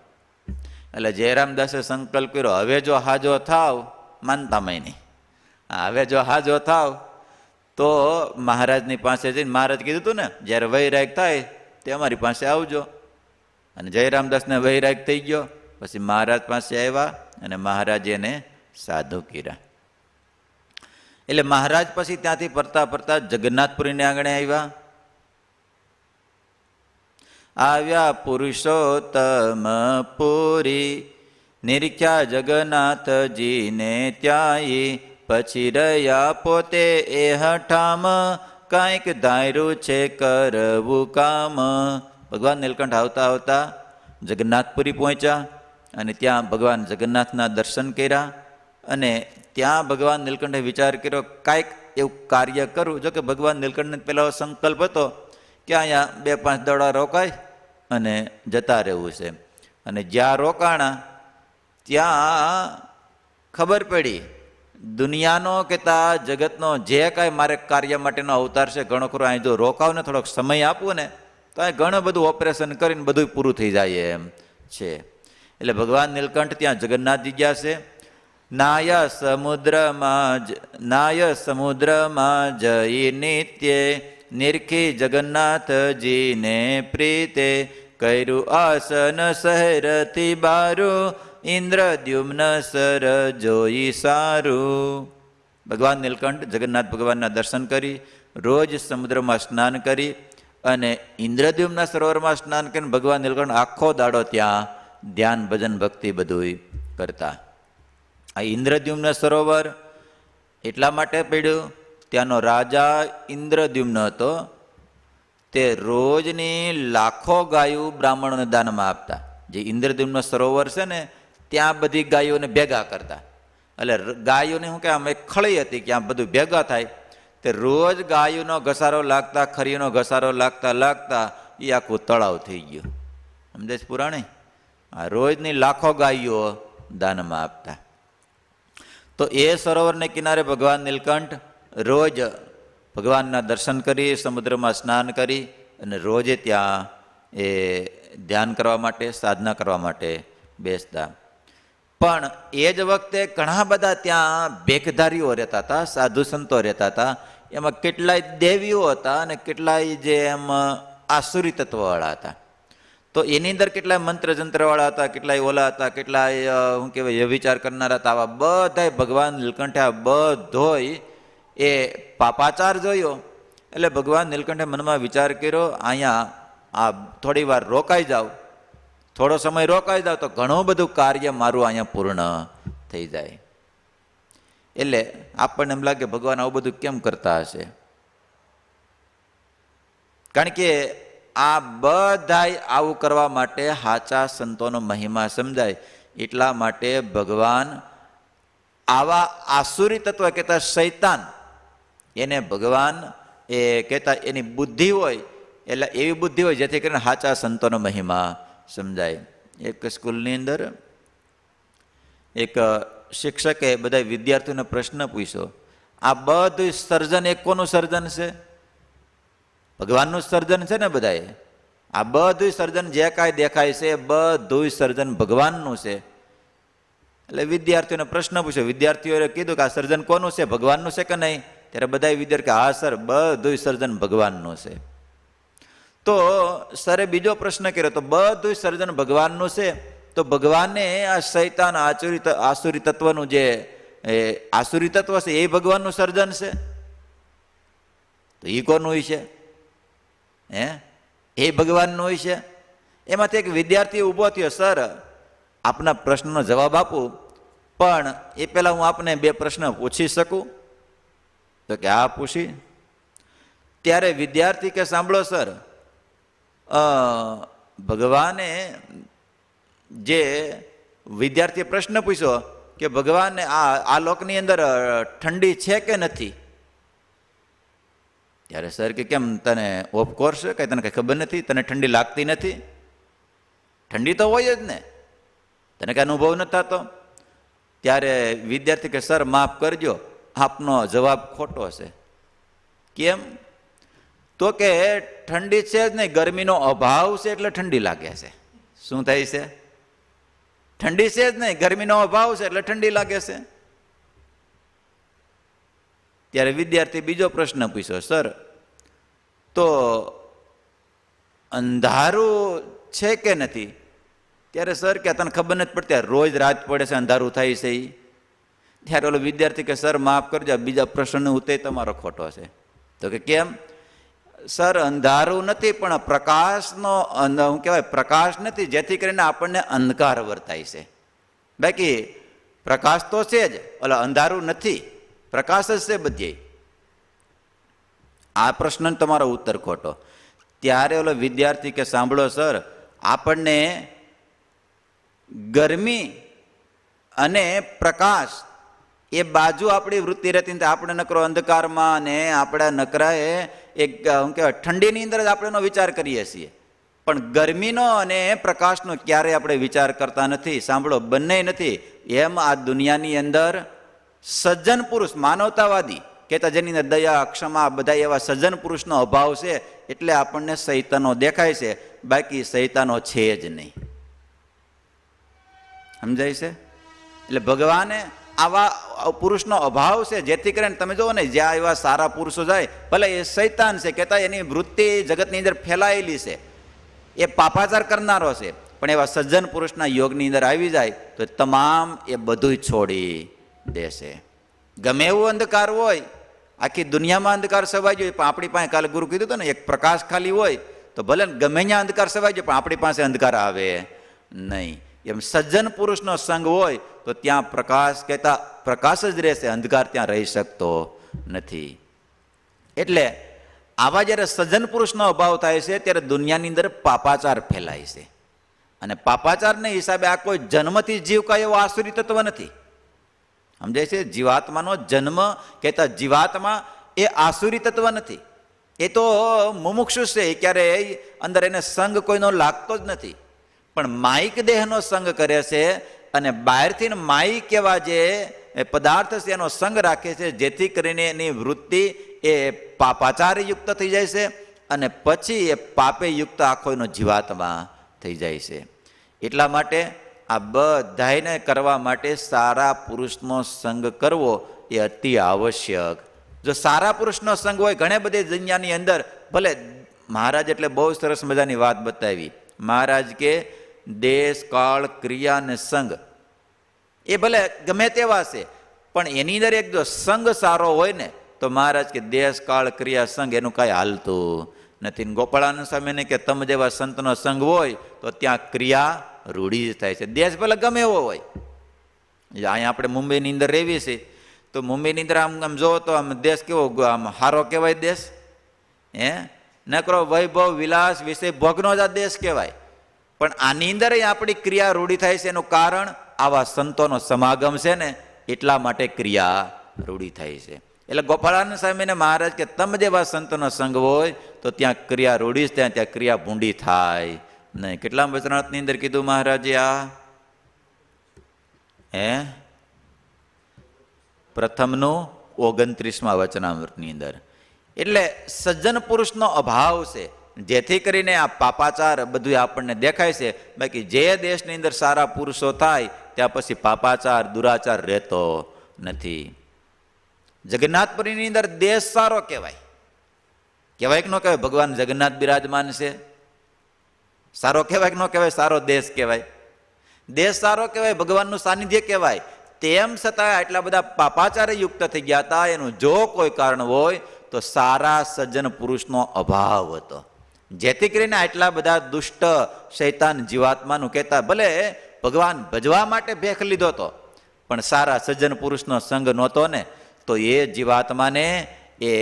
એટલે જયરામદાસે સંકલ્પ કર્યો હવે જો હાજો થાવ, માનતામાં નહીં, હવે જો હાજો થાવ તો મહારાજની પાસે જઈને, મહારાજ કીધું હતું ને જ્યારે વૈરાગ થાય તે અમારી પાસે આવજો. અને જયરામદાસને વૈરાગ થઈ ગયો. પછી મહારાજ પાસે આવ્યા અને મહારાજે એને સાધુ કર્યા. એટલે મહારાજ પછી ત્યાંથી ફરતા જગન્નાથપુરીને આંગણે આવ્યા પુરુષોત્તમ પુરી, નિરીખ્યા જગન્નાથજીને ત્યાંય, પછી રહ્યા પોતે એ હઠામ, કાંઈક ધાર્યું છે કરવું કામ. ભગવાન નીલકંઠ આવતા જગન્નાથપુરી પહોંચ્યા અને ત્યાં ભગવાન જગન્નાથના દર્શન કર્યા. અને ત્યાં ભગવાન નીલકંઠે વિચાર કર્યો કાંઈક એવું કાર્ય કરું. જો કે ભગવાન નીલકંઠને પહેલો સંકલ્પ હતો કે અહીંયા 2-5 દડા રોકાય અને જતા રહેવું છે. અને જ્યાં રોકાણા ત્યાં ખબર પડી દુનિયાનો કે તા જગતનો જે કાંઈ મારે કાર્ય માટેનો અવતાર છે ઘણો ખરો અહીં જો રોકાવ ને થોડોક સમય આપવું ને તો અહીં ઘણું બધું ઓપરેશન કરીને બધું પૂરું થઈ જાય એમ છે. એટલે ભગવાન નીલકંઠ ત્યાં જગન્નાથજી ગયા છે. નાય સમુદ્રમાં જઈ નિત્ય, નિરખી જગન્નાથજીને પ્રીતે, કર્યું આસન શહેરથી બારું, ઇન્દ્રદ્યુમ્ન સર જોઈ સારું. ભગવાન નીલકંઠ જગન્નાથ ભગવાનના દર્શન કરી, રોજ સમુદ્રમાં સ્નાન કરી અને ઇન્દ્રદ્યુમ્ન સરોવરમાં સ્નાન કરીને ભગવાન નીલકંઠ આખો દાડો ત્યાં ધ્યાન ભજન ભક્તિ બધું કરતા. આ ઇન્દ્રદ્યુમ્ન સરોવર એટલા માટે પડ્યું, ત્યાંનો રાજા ઇન્દ્રદ્યુમ્ન હતો, તે રોજની લાખો ગાયો બ્રાહ્મણોને દાનમાં આપતા. જે ઇન્દ્રદ્યુમ્ન સરોવર છે ને ત્યાં બધી ગાયોને ભેગા કરતા. એટલે ગાયોને શું કે આમ એક ખળી હતી કે આમ બધું ભેગા થાય, તે રોજ ગાયોનો ઘસારો લાગતા, ખરીનો ઘસારો લાગતા લાગતા એ આખું તળાવ થઈ ગયું. સમજે છે પુરાણી? આ રોજની લાખો ગાયો દાનમાં આપતા. તો એ સરોવરને કિનારે ભગવાન નીલકંઠ રોજ ભગવાનના દર્શન કરી, સમુદ્રમાં સ્નાન કરી અને રોજે ત્યાં એ ધ્યાન કરવા માટે, સાધના કરવા માટે બેસતા. પણ એ જ વખતે ઘણા બધા ત્યાં ભેખધારીઓ રહેતા હતા, સાધુ સંતો રહેતા હતા. એમાં કેટલાય દેવીઓ હતા અને કેટલાય જે એમ આસુરી તત્વવાળા હતા. તો એની અંદર કેટલાય મંત્ર જંત્રવાળા હતા, કેટલાય ઓલા હતા, કેટલાય શું કહેવાય વિચાર કરનારા હતા. આવા બધાય ભગવાન નીલકંઠે આ બધોય એ પાપાચાર જોયો. એટલે ભગવાન નીલકંઠે મનમાં વિચાર કર્યો, અહીંયા આ થોડી વાર રોકાઈ જાવ, થોડો સમય રોકાઈ જાવ તો ઘણું બધું કાર્ય મારું અહીંયા પૂર્ણ થઈ જાય. એટલે આપણને એમ લાગે ભગવાન આવું બધું કેમ કરતા હશે? કારણ કે આ બધાય આવું કરવા માટે સાચા સંતોનો મહિમા સમજાય એટલા માટે ભગવાન આવા આસુરી તત્વ કહેતા શૈતાન, એને ભગવાન એ કહેતા એની બુદ્ધિ હોય, એટલે એવી બુદ્ધિ હોય જેથી કરીને સાચા સંતોનો મહિમા સમજાય. એક સ્કૂલની અંદર એક શિક્ષકે બધા વિદ્યાર્થીઓને પ્રશ્ન પૂછ્યો, આ બધું સર્જન એક કોનું સર્જન છે? ભગવાનનું સર્જન છે ને બધાએ. આ બધું સર્જન જે કાંઈ દેખાય છે બધું સર્જન ભગવાનનું છે. એટલે વિદ્યાર્થીઓને પ્રશ્ન પૂછ્યો, વિદ્યાર્થીઓએ કીધું કે આ સર્જન કોનું છે, ભગવાનનું છે કે નહીં? ત્યારે બધા વિદ્યાર્થી હા સર બધું સર્જન ભગવાનનું છે. તો સરે બીજો પ્રશ્ન કર્યો, તો બધું સર્જન ભગવાનનું છે, તો ભગવાને આ શૈતાન આસુરી તત્વનું જે આસુરી તત્વ છે એ ભગવાનનું સર્જન છે, તો એ કોનું હોય છે? એ ભગવાનનું હોય છે. એમાંથી એક વિદ્યાર્થી ઊભો થયો, સર આપના પ્રશ્નનો જવાબ આપું, પણ એ પહેલાં હું આપને બે પ્રશ્ન પૂછી શકું? તો કે હા પૂછી. ત્યારે વિદ્યાર્થી કે સાંભળો સર, ભગવાને જે વિદ્યાર્થીએ પ્રશ્ન પૂછ્યો કે ભગવાનને આ લોકની અંદર ઠંડી છે કે નથી? ત્યારે સર કે કેમ તને ઓફકોર્સ કઈ તને કઈ ખબર નથી? તને ઠંડી લાગતી નથી? ઠંડી તો હોય જ ને, તને કઈ અનુભવ નથી થતો? ત્યારે વિદ્યાર્થી કે સર માફ કરજો, આપનો જવાબ ખોટો છે. કેમ? તો કે ઠંડી છે જ નહીં, ગરમીનો અભાવ છે એટલે ઠંડી લાગે છે. શું થાય છે? ઠંડી છે જ નહીં, ગરમીનો અભાવ છે એટલે ઠંડી લાગે છે. ત્યારે વિદ્યાર્થી બીજો પ્રશ્ન પૂછ્યો, સર તો અંધારું છે કે નથી? ત્યારે સર કે તને ખબર નથી પડતી, રોજ રાત પડે છે અંધારું થાય છે. ત્યારે ઓલો વિદ્યાર્થી કે સર માફ કરજો, બીજા પ્રશ્નનો ઉત્તર તમારો ખોટો છે. તો કે કેમ? સર અંધારું નથી પણ પ્રકાશનો શું કહેવાય પ્રકાશ નથી, જેથી કરીને આપણને અંધકાર વર્તાય છે. બાકી પ્રકાશ તો છે જ, ઓલા અંધારું નથી, પ્રકાશ જ છે બધે. આ પ્રશ્ન તમારો ઉત્તર ખોટો. ત્યારે ઓલો વિદ્યાર્થી કે સાંભળો સર, આપણને ગરમી અને પ્રકાશ એ બાજુ આપણી વૃત્તિ રહેતી, આપણે નકરો અંધકારમાં ને આપણે નકરાએ એક શું કહેવાય ઠંડીની અંદર જ આપણે એનો વિચાર કરીએ છીએ, પણ ગરમીનો અને પ્રકાશનો ક્યારેય આપણે વિચાર કરતા નથી. સાંભળો, બંને નથી. એમ આ દુનિયાની અંદર સજ્જન પુરુષ, માનવતાવાદી કહેતા જેની અંદર દયા, ક્ષમા, બધા એવા સજ્જન પુરુષનો અભાવ છે, એટલે આપણને સૈતાનો દેખાય છે, બાકી સૈતાનો છે જ નહીં. સમજાય છે? એટલે ભગવાને આવા પુરુષનો અભાવ છે, જેથી કરીને તમે જુઓ ને જ્યાં એવા સારા પુરુષો જાય, ભલે એ શૈતાન છે કહેતા, એની વૃત્તિ જગતની અંદર ફેલાયેલી છે, એ પાપાચાર કરનારો છે, પણ એવા સજ્જન પુરુષના યોગની અંદર આવી જાય તો તમામ એ બધું છોડી દેશે. ગમે એવું અંધકાર હોય, આખી દુનિયામાં અંધકાર સવાઈ જાય, પણ આપણી પાસે કાલે ગુરુ કીધું હતું ને, એક પ્રકાશ ખાલી હોય તો ભલે ગમે ત્યાં અંધકાર સવાઈ જાય, પણ આપણી પાસે અંધકાર આવે નહીં. એમ સજ્જન પુરુષનો સંગ હોય તો ત્યાં પ્રકાશ કહેતા પ્રકાશ જ રહેશે, અંધકાર ત્યાં રહી શકતો નથી. એટલે આવા જ્યારે સજ્જન પુરુષનો અભાવ થાય છે ત્યારે દુનિયાની અંદર પાપાચાર ફેલાય છે. અને પાપાચારને હિસાબે આ કોઈ જન્મથી જીવ કાંઈ એવો આસુરી તત્વ નથી. સમજાય છે? જીવાત્માનો જન્મ કહેતા જીવાત્મા એ આસુરી તત્વ નથી. એ તો મુમુક્ષુ છે, ક્યારે અંદર એને સંગ કોઈનો લાગતો જ નથી. પણ માયિક દેહનો સંગ કરે છે અને બહારથી માયિક એવા જે પદાર્થ છે એનો સંગ રાખે છે, જેથી કરીને એની વૃત્તિ એ પાપાચારી યુક્ત થઈ જાય છે અને પછી એ પાપે યુક્ત આખો એનો જીવાત્મા થઈ જાય છે. એટલા માટે આ બધાને કરવા માટે સારા પુરુષનો સંગ કરવો એ અતિ આવશ્યક. જો સારા પુરુષનો સંગ હોય, ઘણી બધી દુનિયાની અંદર ભલે મહારાજ એટલે બહુ સરસ મજાની વાત બતાવી. મહારાજ કે દેશ કાળ ક્રિયા અને સંગ એ ભલે ગમે તેવા છે, પણ એની અંદર એક જો સંગ સારો હોય ને તો મહારાજ કે દેશ કાળ ક્રિયા સંગ એનું કાંઈ હાલતું નથી. ગોપાળાનંદ સ્વામીને કે તમ જેવા સંતનો સંગ હોય તો ત્યાં ક્રિયા રૂઢી જ થાય છે. દેશ ભલે ગમે એવો હોય. અહીંયા આપણે મુંબઈની અંદર રહેવી છે તો મુંબઈની અંદર આમ આમ જોવો તો આમ દેશ કેવો આમ સારો કહેવાય દેશ? નકરો વૈભવ વિલાસ વિશે ભોગનો જ આ દેશ કહેવાય. પણ આની અંદર આપણી ક્રિયા રૂઢી થાય છે. એનું કારણ આવા સંતોનો સમાગમ છે ને, એટલા માટે ક્રિયા રૂઢી થાય છે. એટલે ગોપાળાનંદ સ્વામીને મહારાજ કે તમ જેવા સંતોનો સંગ હોય તો ત્યાં ક્રિયા રૂઢી જ ત્યાં ક્રિયા ભૂંડી થાય નહીં. કેટલા વચનામૃતની અંદર કીધું મહારાજે? આ પ્રથમનું 29મા વચનામૃતની અંદર. એટલે સજ્જન પુરુષનો અભાવ છે, જેથી કરીને આ પાપાચાર બધું આપણને દેખાય છે. બાકી જે દેશની અંદર સારા પુરુષો થાય ત્યાં પછી પાપાચાર દુરાચાર રહેતો નથી. જગન્નાથપુરીની અંદર દેશ સારો કહેવાય. કહેવાય કે ન કહેવાય? ભગવાન જગન્નાથ બિરાજમાન છે. સારો કહેવાય કે ન કહેવાય? સારો દેશ કહેવાય. દેશ સારો કહેવાય, ભગવાનનું સાનિધ્ય કહેવાય. તેમ છતાં આટલા બધા પાપાચારે યુક્ત થઈ ગયા હતા. એનું જો કોઈ કારણ હોય તો સારા સજ્જન પુરુષનો અભાવ હતો, જેથી કરીને આટલા બધા દુષ્ટ શૈતાન જીવાત્માનું કહેતા ભલે ભગવાન ભજવા માટે ભેખ લીધો હતો, પણ સારા સજ્જન પુરુષનો સંગ નહોતો ને, તો એ જીવાત્માને એ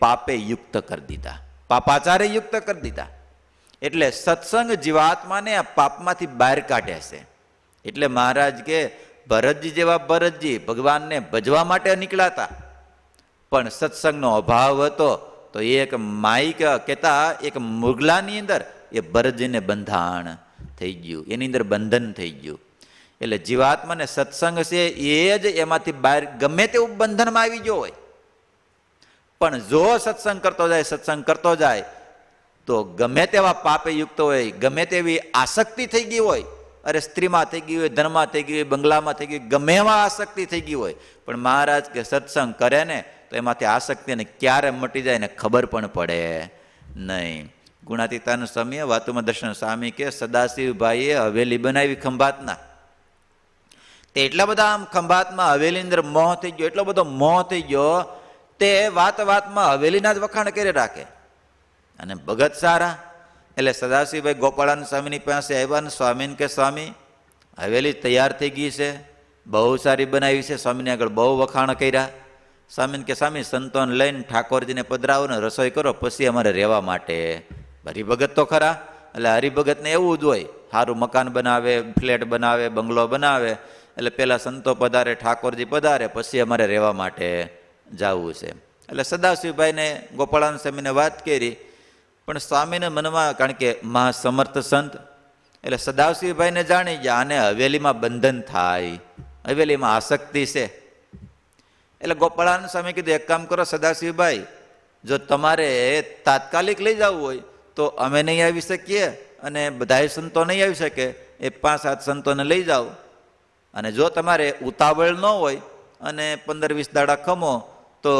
પાપે યુક્ત કરી દીધા, પાપાચારે યુક્ત કરી દીધા. એટલે સત્સંગ જીવાત્માને આ પાપમાંથી બહાર કાઢે છે. એટલે મહારાજ કે ભરતજી જેવા ભરતજી ભગવાનને ભજવા માટે નીકળ્યા, પણ સત્સંગનો અભાવ હતો તો એક માઇક કહેતા એક મુગલાની અંદર એ ભરતજીને બંધાણ થઈ ગયું, એની અંદર બંધન થઈ ગયું. એટલે જીવાત્માને સત્સંગ છે એ જ એમાંથી બહાર ગમે તેવું બંધનમાં આવી ગયો હોય, પણ જો સત્સંગ કરતો જાય તો ગમે તેવા પાપે યુક્ત હોય, ગમે તેવી આસક્તિ થઈ ગઈ હોય, અરે સ્ત્રીમાં થઈ ગઈ હોય, ધનમાં થઈ ગઈ હોય, બંગલામાં થઈ ગઈ, ગમે એમાં આસક્તિ થઈ ગઈ હોય, પણ મહારાજ કે સત્સંગ કરે ને તો એમાંથી આસક્તિને ક્યારે મટી જાય ને ખબર પણ પડે નહીં. ગુણાતીતાનંદ સ્વામીએ વાતુમાં દર્શન સ્વામી કે સદાશિવભાઈએ હવેલી બનાવી ખંભાતના, તે એટલા બધા આમ ખંભાતમાં હવેલી અંદર મોહ થઈ ગયો, એટલો બધો મોહ થઈ ગયો, તે વાતમાં હવેલીના જ વખાણ કરી રાખે. અને ભગત સારા એટલે સદાશિવભાઈ ગોપાળાનંદ સ્વામીની પાસે આવ્યા ને સ્વામીને કે સ્વામી હવેલી તૈયાર થઈ ગઈ છે, બહુ સારી બનાવી છે, સ્વામીને આગળ બહુ વખાણ કર્યા. સ્વામીને કે સ્વામી સંતોને લઈને ઠાકોરજીને પધરાવો ને રસોઈ કરો, પછી અમારે રહેવા માટે. હરિભગત તો ખરા, એટલે હરિભગતને એવું જ હોય, સારું મકાન બનાવે, ફ્લેટ બનાવે, બંગલો બનાવે, એટલે પેલા સંતો પધારે, ઠાકોરજી પધારે, પછી અમારે રહેવા માટે જવું છે. એટલે સદાશિવભાઈને ગોપાળાનંદ સ્વામીને વાત કરી, પણ સ્વામીને મનમાં, કારણ કે મહાસમર્થ સંત એટલે સદાશિવભાઈને જાણી ગયા આને હવેલીમાં બંધન થાય, હવેલીમાં આસક્તિ છે. એટલે ગોપાળાનંદ સ્વામી કીધું એક કામ કરો સદાશિવભાઈ, જો તમારે તાત્કાલિક લઈ જવું હોય તો અમે નહીં આવી શકીએ અને બધાય સંતો નહીં આવી શકે, એ 5-7 સંતોને લઈ જાઓ, અને જો તમારે ઉતાવળ ન હોય અને 15-20 દાડા ખમો તો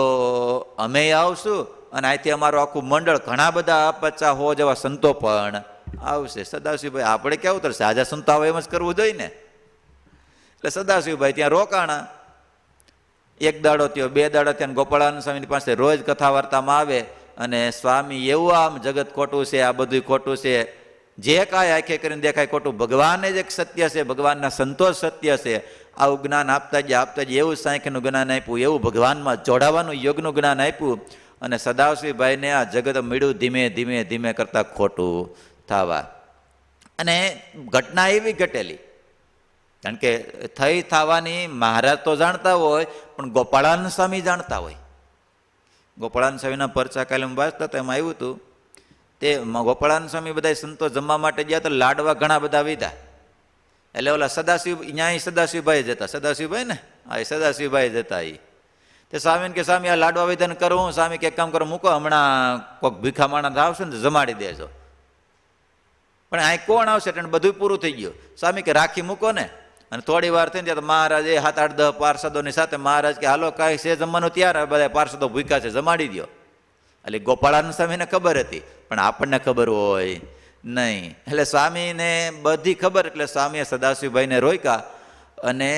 અમે આવશું, અને અહીંથી અમારું આખું મંડળ ઘણા બધા 50-100 જેવા સંતો પણ આવશે. સદાશિવભાઈ આપણે ક્યાં ઉતરશે, હાજા સુનતા હોય એમ જ કરવું જોઈએ ને. એટલે સદાશિવભાઈ ત્યાં રોકાણા. એક દાડો થયો, બે દાડો ત્યાં ગોપાળાનંદ સ્વામીની પાસે રોજ કથા વાર્તામાં આવે અને સ્વામી એવું આમ જગત ખોટું છે, આ બધું ખોટું છે, જે કાંઈ આંખે કરીને દેખાય ખોટું, ભગવાન જ એક સત્ય છે, ભગવાનના સંતોષ સત્ય છે. આવું જ્ઞાન આપતા જ એવું સાંખ્યનું જ્ઞાન આપ્યું, એવું ભગવાનમાં જોડાવાનું યોગનું જ્ઞાન આપ્યું. અને સદાશિવભાઈને આ જગત મળ્યું ધીમે ધીમે ધીમે કરતાં ખોટું થવા. અને ઘટના એવી ઘટેલી, કારણ કે થઈ થવાની મહારાજ તો જાણતા હોય, પણ ગોપાળાનંદ સ્વામી જાણતા હોય. ગોપાળાનંદ સ્વામીના પરચા કાલે વાંચતા હતા, એમાં આવ્યું હતું તે ગોપાળાનંદ સ્વામી બધા સંતો જમવા માટે ગયા તો લાડવા ઘણા બધા વીધા. એટલે ઓલા સદાશિવ ત્યાં સદાશિવભાઈ જતા, સદાશિવભાઈ ને હા એ સદાશિવભાઈ જતા. એ તે સ્વામીને કે સ્વામી આ લાડવા વિધાન કરું. સ્વામી કે કામ કરો, મૂકો, હમણાં કોઈક ભીખા માણસ આવશે ને જમાડી દેજો. પણ અહીં કોણ આવશે, એટલે બધું પૂરું થઈ ગયું. સ્વામી કે રાખી મૂકો ને. અને થોડી વાર થઈને ત્યાં મહારાજ 7-8-10 પાર્ષદોની સાથે મહારાજ કે હાલો કાંઈ છે જમવાનું તૈયાર, બધા પાર્ષદો ભૂખ્યા છે, જમાડી દો. એટલે ગોપાળાનંદ સ્વામીને ખબર હતી, પણ આપણને ખબર હોય નહીં. એટલે સ્વામીને બધી ખબર, એટલે સ્વામીએ સદાશિવભાઈને રોક્યા. અને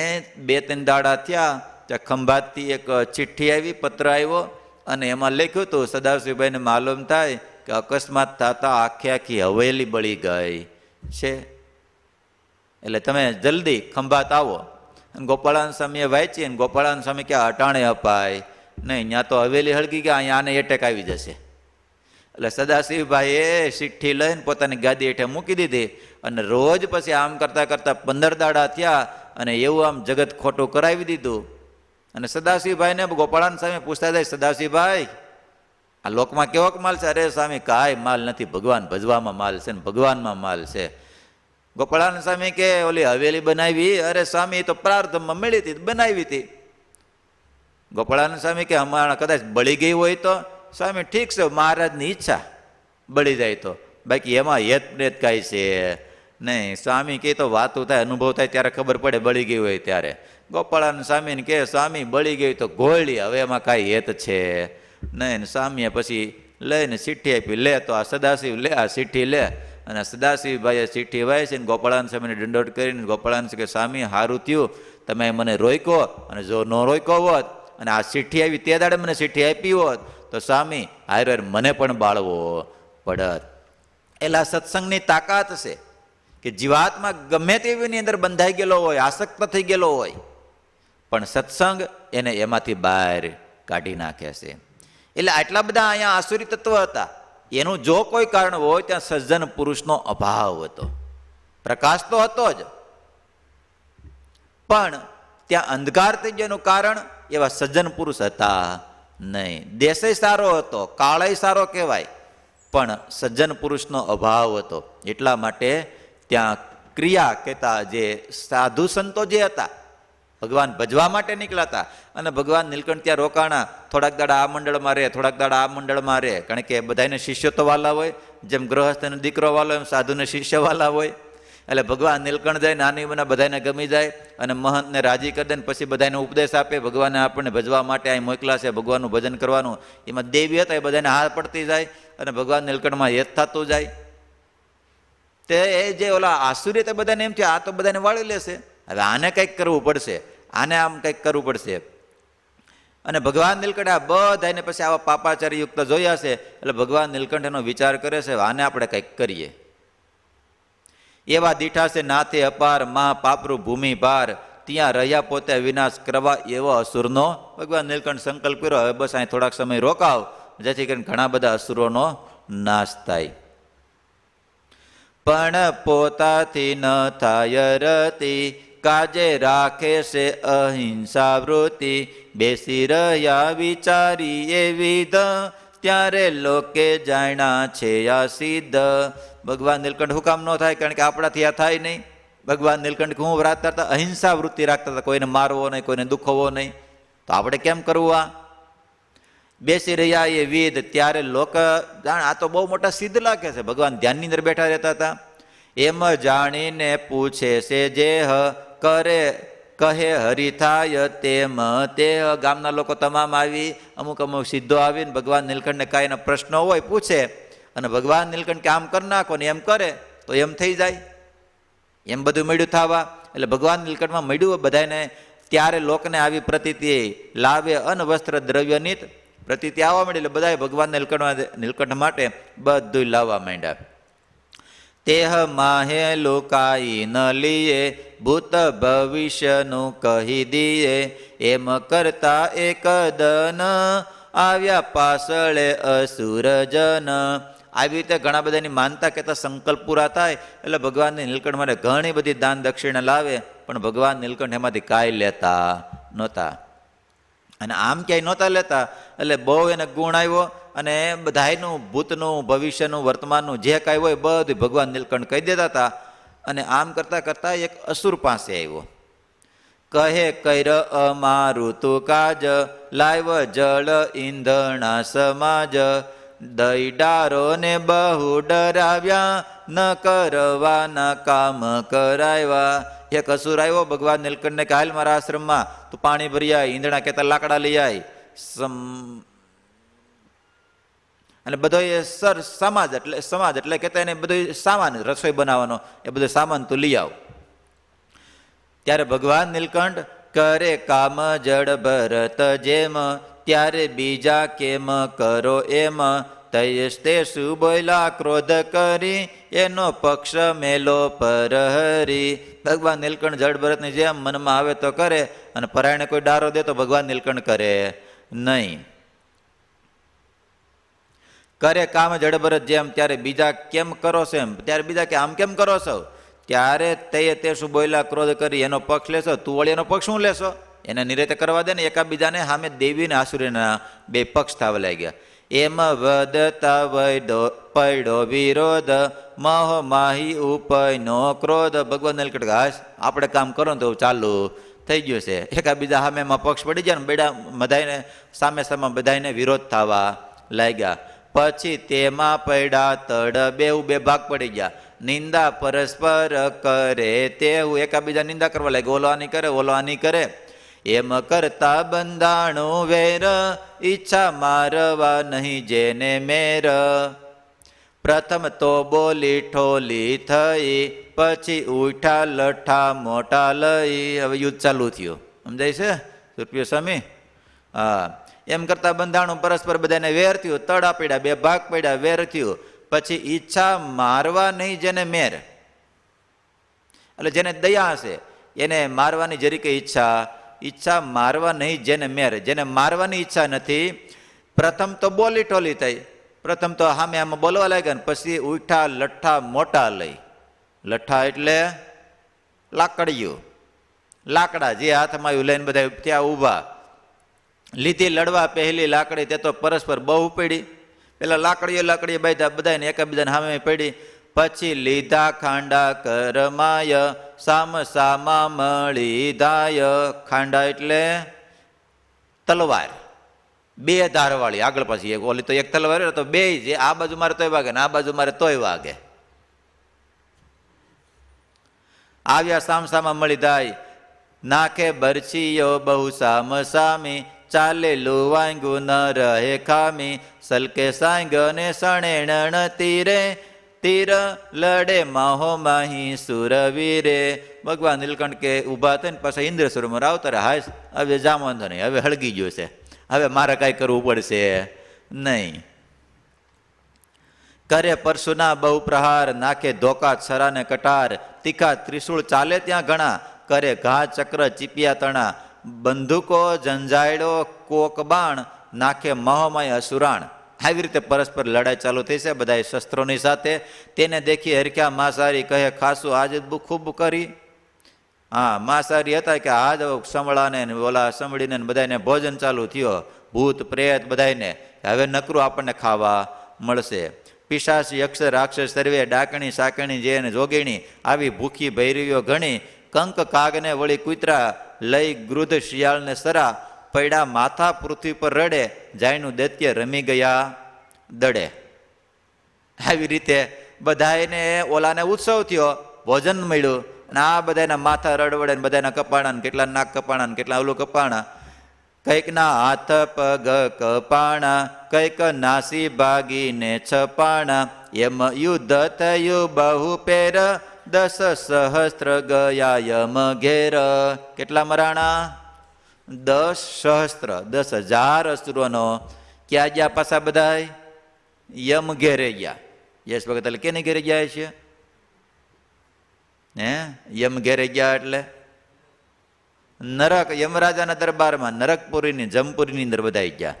2-3 દાડા થયા ત્યાં ખંભાતથી એક ચિઠ્ઠી આવી, પત્ર આવ્યો, અને એમાં લખ્યું હતું સદાશિવભાઈને માલુમ થાય કે અકસ્માત થતા આખી હવેલી બળી ગઈ છે, એટલે તમે જલ્દી ખંભાત આવો. અને ગોપાળાનંદ સ્વામીએ વાંચી, અને ગોપાળાનંદ સ્વામી ક્યાં અટાણે અપાય નહીં, ત્યાં તો હવેલી હળગી ગયા, અહીંયા આને એટેક આવી જશે. એટલે સદાશિવભાઈએ ચિઠ્ઠી લઈને પોતાની ગાદી હેઠે મૂકી દીધી. અને રોજ પછી આમ કરતાં કરતાં 15 દાડા થયા, અને એવું આમ જગત ખોટું કરાવી દીધું. અને સદાશિવભાઈને ગોપાળાનંદ સ્વામી પૂછતા જાય, સદાશિવભાઈ આ લોકમાં કેવોક માલ છે? અરે સ્વામી કાંઈ માલ નથી, ભગવાન ભજવામાં માલ છે ને ભગવાનમાં માલ છે. ગોપાળાનંદ સ્વામી કે ઓલી હવેલી બનાવી, અરે સ્વામી તો પ્રારબ્ધમાં મળી હતી, બનાવી હતી. ગોપાળાનંદ સ્વામી કે હમણાં કદાચ બળી ગઈ હોય તો? સ્વામી ઠીક છે, મહારાજની ઈચ્છા, બળી જાય તો, બાકી એમાં હેત પ્રેત કાંઈ છે નહીં. સ્વામી કે તો વાતું થાય, અનુભવ થાય ત્યારે ખબર પડે બળી ગઈ હોય ત્યારે. ગોપાળાનંદ સ્વામીને કે સ્વામી બળી ગઈ તો ગોળી, હવે એમાં કાંઈ હેત છે નહીં. સ્વામીએ પછી લઈને ચિઠ્ઠી આપી, લે તો આ સદાશિવ લે, આ ચિઠ્ઠી લે. અને સદાશિવભાઈએ ચિઠ્ઠી વાંચી ને ગોપાળાનંદ સ્વામીને દંડોત કરીને ગોપાળાનંદ કે સ્વામી સારું થયું તમે મને રોક્યો, અને જો ન રોક્યો હોત અને આ ચિઠ્ઠી આવી તે દાડે મને ચિઠ્ઠી આપી હોત તો સ્વામી હારે મને પણ બાળવો પડત. એટલે આ સત્સંગની તાકાત છે કે જીવાત્મા ગમે તેવીની અંદર બંધાઈ ગયેલો હોય, આસક્ત થઈ ગયેલો હોય, પણ સત્સંગ એને એમાંથી બહાર કાઢી નાખે છે. એટલે આટલા બધા અહીંયા આસુરી તત્વ હતા, એનું જો કોઈ કારણ હોય ત્યાં સજ્જન પુરુષનો અભાવ હતો. પ્રકાશ તો હતો જ, પણ ત્યાં અંધકાર થઈ ગયાનું કારણ એવા સજ્જન પુરુષ હતા નહીં. દેશય સારો હતો, કાળય સારો કહેવાય, પણ સજ્જન પુરુષનો અભાવ હતો. એટલા માટે ત્યાં ક્રિયા કહેતા જે સાધુ સંતો જે હતા, ભગવાન ભજવા માટે નીકળ્યા. અને ભગવાન નીલકંઠ ત્યાં રોકાણા. થોડાક દાડા આ મંડળમાં રહે, થોડાક દાડા આ મંડળમાં રહે, કારણ કે બધાને શિષ્યો તો વાલા હોય, જેમ ગૃહસ્થનો દીકરો વાલો એમ સાધુને શિષ્ય વાલા હોય. એટલે ભગવાન નીલકંઠ જાય, નાની બના બધાને ગમી જાય અને મહંતને રાજી કરી દે, પછી બધાને ઉપદેશ આપે. ભગવાને આપણને ભજવા માટે અહીં મોકલા છે, ભગવાનનું ભજન કરવાનું. એમાં દેવી હતા, એ બધાને હાથ પડતી જાય અને ભગવાન નીલકંઠમાં હેત થતું જાય. તે જે ઓલા આસુરી તે બધાને એમ થયું આ તો બધાને વાળી લેશે, હવે આને કંઈક કરવું પડશે, આને આમ કંઈક કરવું પડશે. અને ભગવાન નીલકંઠ આ બધાને પછી આવા પાપાચારી યુક્ત જોયા છે, એટલે ભગવાન નીલકંઠ એનો વિચાર કરે છે, આને આપણે કંઈક કરીએ. એવા દીઠા છે નાથે અપાર, મા પાપરું ભૂમિ પાર, ત્યાં રહ્યા પોતે વિનાશ કરવા એવો અસુરનો ભગવાન નીલકંઠ સંકલ્પ કર્યો. હવે બસ અહીં થોડાક સમય રોકાવ, જેથી કરીને ઘણા બધા અસુરોનો નાશ થાય. પણ પોતાથી ન થાય રતી, કાજે રાખે છે અહિંસા વૃત્તિ, બેસી રહ્યા વિચારી એ વિધ, ત્યારે લોકે જાણ્યા છે આ સિદ્ધ. ભગવાન નીલકંઠ હુકામ ન થાય, કારણ કે આપણાથી આ થાય નહીં. ભગવાન નીલકંઠ હું રાખતા હતા, અહિંસા વૃત્તિ રાખતા હતા, કોઈને મારવો નહીં, કોઈને દુખવો નહીં. તો આપણે કેમ કરવું? આ બેસી રહ્યા એ વિધ, ત્યારે લોક જાણ આ તો બહુ મોટા સિદ્ધ લાગે છે. ભગવાન ધ્યાનની અંદર બેઠા રહેતા હતા. એમ જાણીને પૂછે છે જે કરે કહે હરિ થાય તેમ તે. ગામના લોકો તમામ આવી, અમુક અમુક સિદ્ધો આવીને ભગવાન નીલકંઠને કાંઈના પ્રશ્નો હોય પૂછે, અને ભગવાન નીલકંઠ કે આમ કરી નાખો ને એમ કરે તો એમ થઈ જાય, એમ બધું મળ્યું થવા. એટલે ભગવાન નીલકંઠમાં મળ્યું બધાને. ત્યારે લોકને આવી પ્રતીતિ લાવે અન્ન વસ્ત્ર દ્રવ્યનિત પ્રતીતિ આવવા માંડી. એટલે બધા ભગવાન નીલકંઠ માટે બધું લાવવા માંડ્યા. તેહ માહે લોકાઈ ન લીએ ભૂત ભવિષ્યનું કહી દીએ, એમ કરતા એકદન આવ્યા પાસળે અસુરજન. આવી રીતે ઘણા બધાની માનતા કહેતા સંકલ્પ પૂરા થાય એટલે ભગવાનને નીલકંઠ માટે ઘણી બધી દાન દક્ષિણા લાવે, પણ ભગવાન નીલકંઠ એમાંથી કાંઈ લેતા નહોતા. અને આમ ક્યાંય નહોતા લેતા એટલે બહુ એને ગુણ આવ્યો. અને બધાયનું ભૂતનું ભવિષ્યનું વર્તમાનનું જે કાંઈ હોય બધું ભગવાન નીલકંઠ કહી દેતા હતા. અને આમ કરતાં કરતાં એક અસુર પાસે આવ્યો. કહે કૈર અમારું તું કાજ, લાવ જળ ઈંધણા સમાજ, દઈડારો ને બહુ ડરાવ્યા, ન કરવાના કામ કરાવ્યા. એક અસુર આવ્યો ભગવાન નીલકંઠને કે હાલ મારા આશ્રમમાં તું પાણી ભરી આય, ઈંધણા કહેતા લાકડા લઈ આય, અને બધો એ સમાજ એટલે કહેતા એને બધું સામાન રસોઈ બનાવવાનો એ બધો સામાન તું લઈ આવ. ત્યારે ભગવાન નીલકંઠ કરે કામ જડ ભરત જેમ, ત્યારે બીજા કેમ કરો એમ, તે શું બોયલા ક્રોધ કરી, એનો પક્ષ મેલો પર હરી. ભગવાન નીલકંઠ જડ ભરતની જેમ મનમાં આવે તો કરે, અને પરાયણે કોઈ ડારો દે તો ભગવાન નીલકંઠ કરે નહીં. કરે કામ જડ ભરત જેમ, ત્યારે બીજા કેમ કરો છો એમ, ત્યારે બીજા કે આમ કેમ કરો છો, ત્યારે તે શું બોયલા ક્રોધ કરી, એનો પક્ષ લેશો, તું વળી એનો પક્ષ શું લેશો, એને નિરેતે કરવા દે ને. એકાબીજાને સામે દેવી ને આસુરીના બે પક્ષ થવા લાગ્યા. એમ વધતા વૈડો પૈડો વિરોધ, મહ માહી ઉપયનો ક્રોધ. ભગવાન નીલકંઠ હાશ આપણે કામ કરો ને તો ચાલુ થઈ ગયું છે. એકાબીજા સામે એમાં પક્ષ પડી જાય ને બેડા બધાને સામે સામે બધાને વિરોધ થવા લાગ્યા. પછી તેમાં પડ્યા તડ બેઉ બે ભાગ પડી ગયા. નિંદા પરસ્પર કરે તેવું એકાબીજા નિંદા કરવા લાગ્યા. ઓલો આની કરે ઓલો આની કરે. એમ કરતા બંધાણું વેર, ઈચ્છા મારવા નહીં જેને મેર. પ્રથમ તો બોલી ઠોલી થઈ, પછી ઉઠા લઠ્ઠા મોટા લઈ. હવે યુદ્ધ ચાલુ થયું, સમજાય છે રૂપિયો સ્વામી? હા. એમ કરતા બંધાણું પરસ્પર બધાને વેર થયું, તડ પડ્યા, બે ભાગ પડ્યા, વેર થયું. પછી ઈચ્છા મારવા નહીં જેને મેર, એટલે જેને દયા હશે એને મારવાની જરીકે ઈચ્છા મારવા નહીં જેને મેર. જેને મારવાની ઈચ્છા નથી, પ્રથમ તો બોલી ટોલી થઈ, પ્રથમ તો સામે આમાં બોલવા લાગ્યા, ને પછી ઉઠા લઠ્ઠા મોટા લઈ. લઠ્ઠા એટલે લાકડીયું, લાકડા જે હાથમાં આવ્યું લઈને બધા ત્યાં ઊભા. લીધી લડવા પહેલી લાકડી, તે તો પરસ્પર બહુ પડી. પેલા લાકડીએ બાંધ્યા બધાને એકાબીજાને સામે પડી. પછી લીધા ખાંડા કરમાય, સામ સામા મળી ધાય. ખાંડા એટલે તલવાર, બે ધારવાળી આગળ પાછી. એક ઓલી તો એક તલવાર તો બે જે આ બાજુ મારે તોય વાગે ને આ બાજુ મારે તોય વાગે. આવ્યા સામ સામા મળી ધાય. નાખે બરછીયો બહુ સામ સામી, ચાલે લુવાંગુ ન રહે ખામી. સલકે સાંગ ને સણેણ તીરે, તીર લડે માહો માહી સુરવીરે. ભગવાન નીલકંઠ કે ઊભા થઈને પાછા ઇન્દ્રસુરમાં આવતા હાશ હવે જામ વાંધો નહીં, હવે હળગી ગયો છે, હવે મારે કાંઈ કરવું પડશે નહીં. કરે પરશુના બહુ પ્રહાર, નાખે ધોકા છરાને કટાર. તીખા ત્રિશૂળ ચાલે ત્યાં ઘણા, કરે ઘા ચક્ર ચીપિયા તણા. બંદૂકો જંજાયડો કોક બાણ, નાખે મહોમય અસુરાણ. આવી રીતે પરસ્પર લડાઈ ચાલુ થઈ છે બધા શસ્ત્રોની સાથે. તેને દેખી હરખ્યા માંસાહારી કહે ખાસું આજ ખૂબ કરી. હા, માંસાહારી હતા કે આજ સમળાને ઓલા સમળીને બધાને ભોજન ચાલુ થયો, ભૂત પ્રેત બધાને હવે નકરું આપણને ખાવા મળશે. પિશાચ યક્ષ રાક્ષસ સર્વે, ડાકણી સાકણી જે જોગીણી, આવી ભૂખી ભૈરવીઓ ઘણી. કંક કાગને વળી કૂતરા, લઈ ગૃધ શિયાળને સરા. પડ્યા માથા પૃથ્વી પર રડે, જાયનું દૈત્ય રમી ગયા દડે. આવી રીતે બધાને ઓલાને ઉત્સવ થયો, ભોજન મળ્યું, અને આ બધાના માથા રડવડે, બધાના કપાણા, કેટલા નાક કપાણા, કેટલા ઓલું કપાણા. કંઈકના હાથ પગ કપાણા, કંઈક નાસી ભાગીને છપાણા, એમ યુદ્ધ થયું બહુ પેર, 10,000 ગયા યમ ઘેર. કેટલા મરાણા? 10,000, 10,000 અસુરોનો ક્યાં ગયા પાછા બધાય? યમ ઘેરે ગયા. યશ ભગત એટલે કેને ઘેરે ગયા છે? યમ ઘેરે ગયા એટલે નરક, યમરાજાના દરબારમાં નરકપુરીની જમપુરીની અંદર બધા ગયા.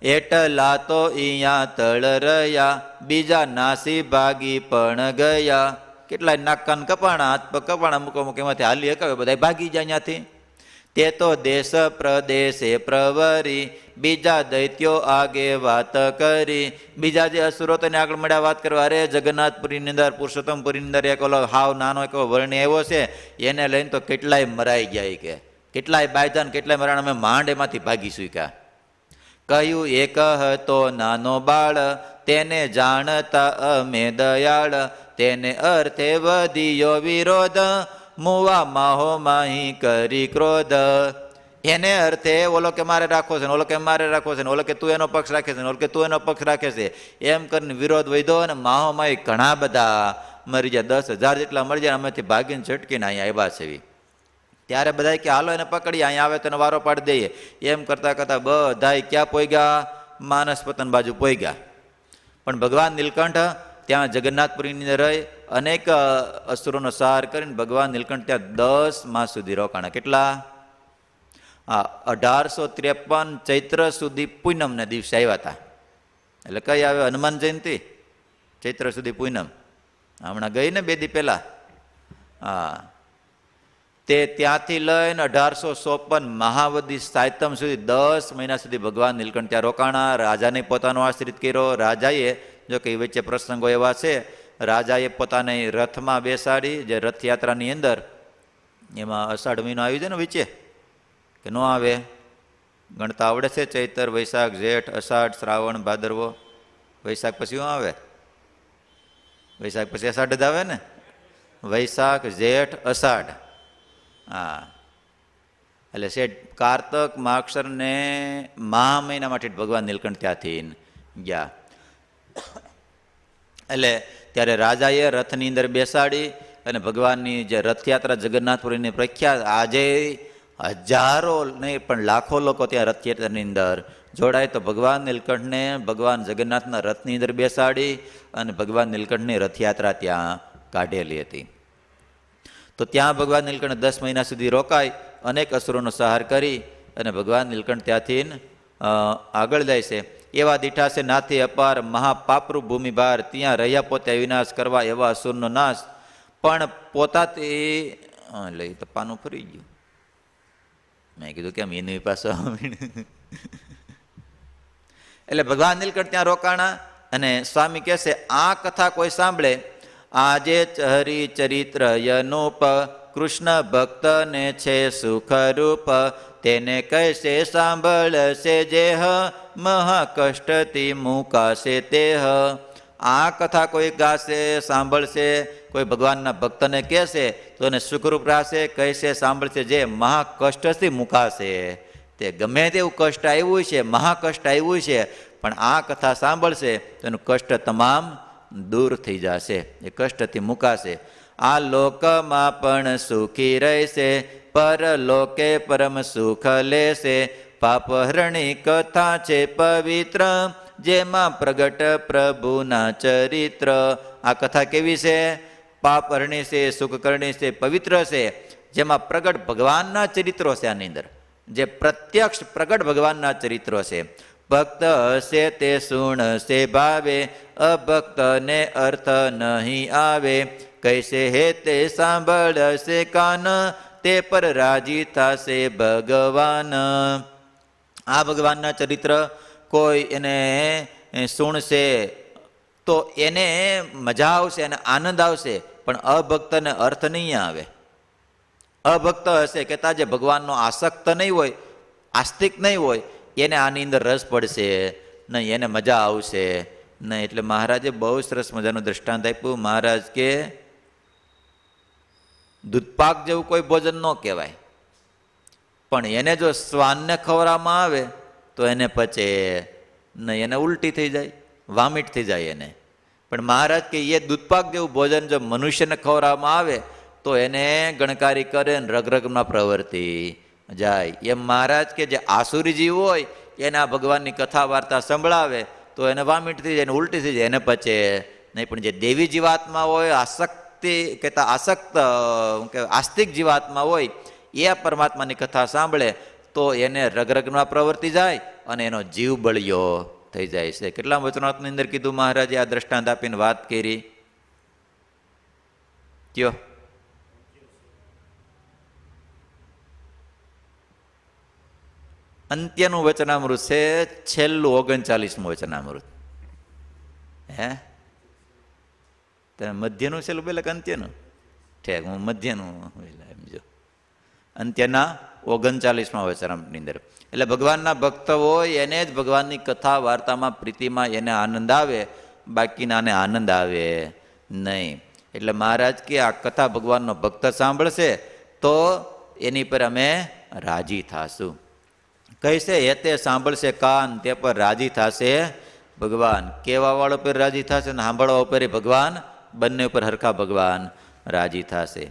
એટલા તો અહીંયા તળ રહ્યા, બીજા નાસી ભાગી પણ ગયા. કેટલાય નાક કાન કપાણા, હાથ પગ કપાણા, મૂકો મૂક એમાંથી હાલી હકાવે બધા ભાગી જાય ત્યાંથી. તે તો દેશ પ્રદેશે પ્રવરી, બીજા દૈત્યો આગે વાત કરી. બીજા જે અસુરો તેને આગળ મળ્યા વાત કરવા, અરે જગન્નાથપુરીની અંદર, પુરુષોત્તમપુરીની અંદર એક ઓલો હાવ નાનો એક વર્ણી આવ્યો છે, એને લઈને તો કેટલાય મરાઈ ગયા કે કેટલાય બાયજાન કેટલાય મરાણ, અમે માંડ એમાંથી ભાગી શક્યા. કહ્યું એક હતો નાનો બાળ, તેને જાણતા અમે દયાળ, તેને અર્થે વધ્યો વિરોધ, મુવા માહો માહી કરી ક્રોધ. એને અર્થે ઓલો કે મારે રાખવો છે ને ઓલો કે મારે રાખવો છે ને ઓલો કે તું એનો પક્ષ રાખે છે ને ઓલો કે તું એનો પક્ષ રાખે છે, એમ કરીને વિરોધ વધ્યો અને માહો માહી ઘણા બધા મરી ગયા. 10,000 જેટલા મરી જાય. અમેથી ભાગીને છટકીને અહીંયા આવ્યા છે. ત્યારે બધા કે હાલો એને પકડી, અહીંયા આવે તો વારો પાડી દઈએ. એમ કરતાં કરતાં બધા ક્યાં પોઈગા? માનસ પતન બાજુ પોઈગા. પણ ભગવાન નીલકંઠ ત્યાં જગન્નાથપુરીની અંદર રહી અનેક અસુરોનો સંહાર કરીને ભગવાન નીલકંઠ ત્યાં 10 માસ સુધી રોકાણા. કેટલા? 1853 ચૈત્ર સુધી પૂનમને દિવસે આવ્યા હતા. એટલે કઈ આવે? હનુમાન જયંતિ ચૈત્ર સુધી પૂનમ હમણાં ગઈ ને 2 દી પહેલા. તે ત્યાંથી લઈને 1854 મહાવદી સાયતમ સુધી 10 મહિના સુધી ભગવાન નીલકંઠ ત્યાં રોકાણા. રાજાને પોતાનો આશ્રિત કર્યો. રાજાએ, જો કે વચ્ચે પ્રસંગો એવા છે, રાજાએ પોતાને રથમાં બેસાડી, જે રથયાત્રાની અંદર એમાં અષાઢ મહિનો આવી જાય ને વચ્ચે કે ન આવે? ગણતા આવડે છે? ચૈતર, વૈશાખ, જેઠ, અષાઢ, શ્રાવણ, ભાદરવો. વૈશાખ પછી શું આવે? વૈશાખ પછી અષાઢ જ આવે ને? વૈશાખ, જેઠ, અષાઢ. એટલે શેઠ કારતક માક્ષર ને મહા મહિના માટે ભગવાન નીલકંઠ ત્યાંથી ગયા. એટલે ત્યારે રાજાએ રથની અંદર બેસાડી અને ભગવાનની જે રથયાત્રા જગન્નાથપુરીની પ્રખ્યાત, આજે હજારો નહીં પણ લાખો લોકો ત્યાં રથયાત્રાની અંદર જોડાય. તો ભગવાન નીલકંઠને ભગવાન જગન્નાથના રથની અંદર બેસાડી અને ભગવાન નીલકંઠની રથયાત્રા ત્યાં કાઢેલી હતી. તો ત્યાં ભગવાન નીલકંઠ 10 મહિના સુધી રોકાય, અનેક અસુરોનો સંહાર કરી અને ભગવાન નીલકંઠ ત્યાંથી આગળ જાય છે. એવા દીઠા છે નાથી અપાર, મહાપાપરૂ ભૂમિભાર, ત્યાં રહ્યા પોતે વિનાશ કરવા, એવા અસુરનો નાશ. પણ પોતાથી લઈ તો પાનું ફરી ગયું. મેં કીધું કેમ એની પાસે એટલે ભગવાન નીલકંઠ ત્યાં રોકાણા અને સ્વામી કહે છે આ કથા કોઈ સાંભળે, આજે હરિ ચરિત્ર યનુપ, કૃષ્ણ ભક્તને છે સુખરૂપ, તેને કહેશે સાંભળશે જેહ, મહાકષ્ટથી મુકાશે તેહ. આ કથા કોઈ ગાશે, સાંભળશે, કોઈ ભગવાનના ભક્તને કહેશે તો એને સુખરૂપ રહેશે, કહેશે, સાંભળશે, જે મહાકષ્ટથી મુકાશે. તે ગમે તેવું કષ્ટ આવ્યું છે, મહાકષ્ટ આવ્યું છે, પણ આ કથા સાંભળશે તો એનું કષ્ટ તમામ દૂર થઈ જશે, એ કષ્ટથી મુકાશે. આ લોકમાં પણ સુખી રહેશે, પરલોકે પરમ સુખ લેશે. પાપહરણી કથા છે પવિત્ર, જેમાં પ્રગટ પ્રભુના ચરિત્ર. આ કથા કેવી છે? પાપહરણી છે, સુખકરણી છે, પવિત્ર છે, જેમાં પ્રગટ ભગવાનના ચરિત્રો છે. આની અંદર જે પ્રત્યક્ષ પ્રગટ ભગવાનના ચરિત્રો છે. ભક્ત હશે તે સુણશે ભાવે, અભક્તને અર્થ નહીં આવે. કૈસે હે તે સાંભળશે કાન, તે પર રાજી થશે ભગવાન. આ ભગવાનના ચરિત્ર કોઈ એને સુણશે તો એને મજા આવશે અને આનંદ આવશે, પણ અભક્તને અર્થ નહીં આવે. અભક્ત હશે કહેતા જે ભગવાનનો આસક્ત નહીં હોય, આસ્તિક નહીં હોય, એને આની અંદર રસ પડશે નહીં, એને મજા આવશે નહીં. એટલે મહારાજે બહુ સરસ મજાનું દૃષ્ટાંત આપ્યું. મહારાજ કે દૂધપાક જેવું કોઈ ભોજન ન કહેવાય. પણ એને જો શ્વાનને ખવડાવવામાં આવે તો એને પચે નહીં, એને ઉલટી થઈ જાય, વામિટ થઈ જાય એને. પણ મહારાજ કે એ દૂધપાક જેવું ભોજન જો મનુષ્યને ખવડાવવામાં આવે તો એને ગણકારી કરે ને રગરગમાં પ્રવૃત્તિ જાય. એમ મહારાજ કે જે આસુરી જીવ હોય એને આ ભગવાનની કથા વાર્તા સંભળાવે તો એને વામિટ થઈ જાય, એને ઉલટી થઈ જાય, એને પચે નહીં. પણ જે દેવી જીવાત્મા હોય, આસક્તિ કહેતા આસક્ત કે આસ્તિક જીવાત્મા હોય, એ પરમાત્માની કથા સાંભળે તો એને રગરગમાં પ્રવર્તી જાય અને એનો જીવ બળ્યો થઈ જાય છે. કેટલા વચનાત્મની અંદર કીધું મહારાજે આ દ્રષ્ટાંત આપીને વાત કરી? કયો? અંત્યનું વચનામૃત છે, છેલ્લું 39મું વચનામૃત. હે મધ્યનું છેલ્લું પેલા કે અંત્યનું? ઠેક, હું મધ્યનું એમ જો. અંત્યના 39મા વચનામૃતની અંદર એટલે ભગવાનના ભક્ત હોય એને જ ભગવાનની કથા વાર્તામાં પ્રીતિમાં એને આનંદ આવે, બાકીનાને આનંદ આવે નહીં. એટલે મહારાજ કે આ કથા ભગવાનનો ભક્ત સાંભળશે તો એની પર અમે રાજી થાશું. કહેશે એ તે સાંભળશે કાન, તે પર રાજી થશે ભગવાન. કહેવા વાળો પર રાજી થશે ને સાંભળવા ઉપર ભગવાન, બંને ઉપર હરખા ભગવાન રાજી થશે.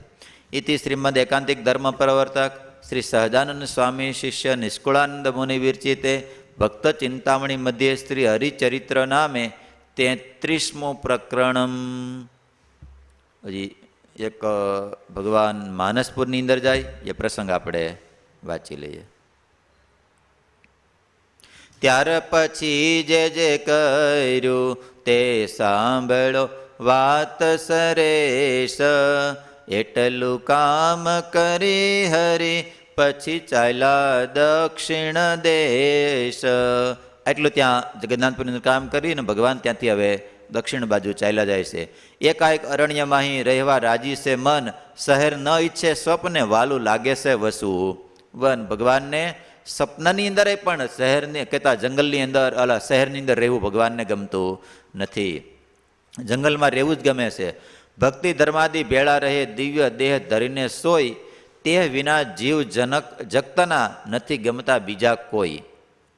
ઇતિ શ્રીમદ એકાંતિક ધર્મ પ્રવર્તક શ્રી સહજાનંદ સ્વામી શિષ્ય નિષ્કુળાનંદ મુનિ વિરચિતે ભક્ત ચિંતામણી મધ્ય શ્રી હરિચરિત્ર નામે 33મું પ્રકરણમ. હજી એક ભગવાન માનસપુરની અંદર જાય એ પ્રસંગ આપણે વાંચી લઈએ. ત્યાર પછી જે કર્યું તે સાંભળો વાત સરેશ, એટલું કામ કરી હરી પછી ચાલ્યા દક્ષિણ દેશ. એટલું ત્યાં જગન્નાથપુરીનું કામ કરીને ભગવાન ત્યાંથી હવે દક્ષિણ બાજુ ચાલ્યા જાય છે. એકાએક અરણ્યમાં અહીં રહેવા રાજી છે મન, શહેર ન ઈચ્છે સ્વપ્ને વાલું લાગે છે વસુ વન. ભગવાનને સપનાની અંદર પણ શહેરની કહેતા જંગલની અંદર શહેરની અંદર રહેવું ભગવાનને ગમતું નથી, જંગલમાં રહેવું જ ગમે છે. ભક્તિ ધર્માદિ ભેળા રહે દિવ્ય દેહ ધરીને સોય, તે વિના જીવ જગતના નથી ગમતા બીજા કોઈ.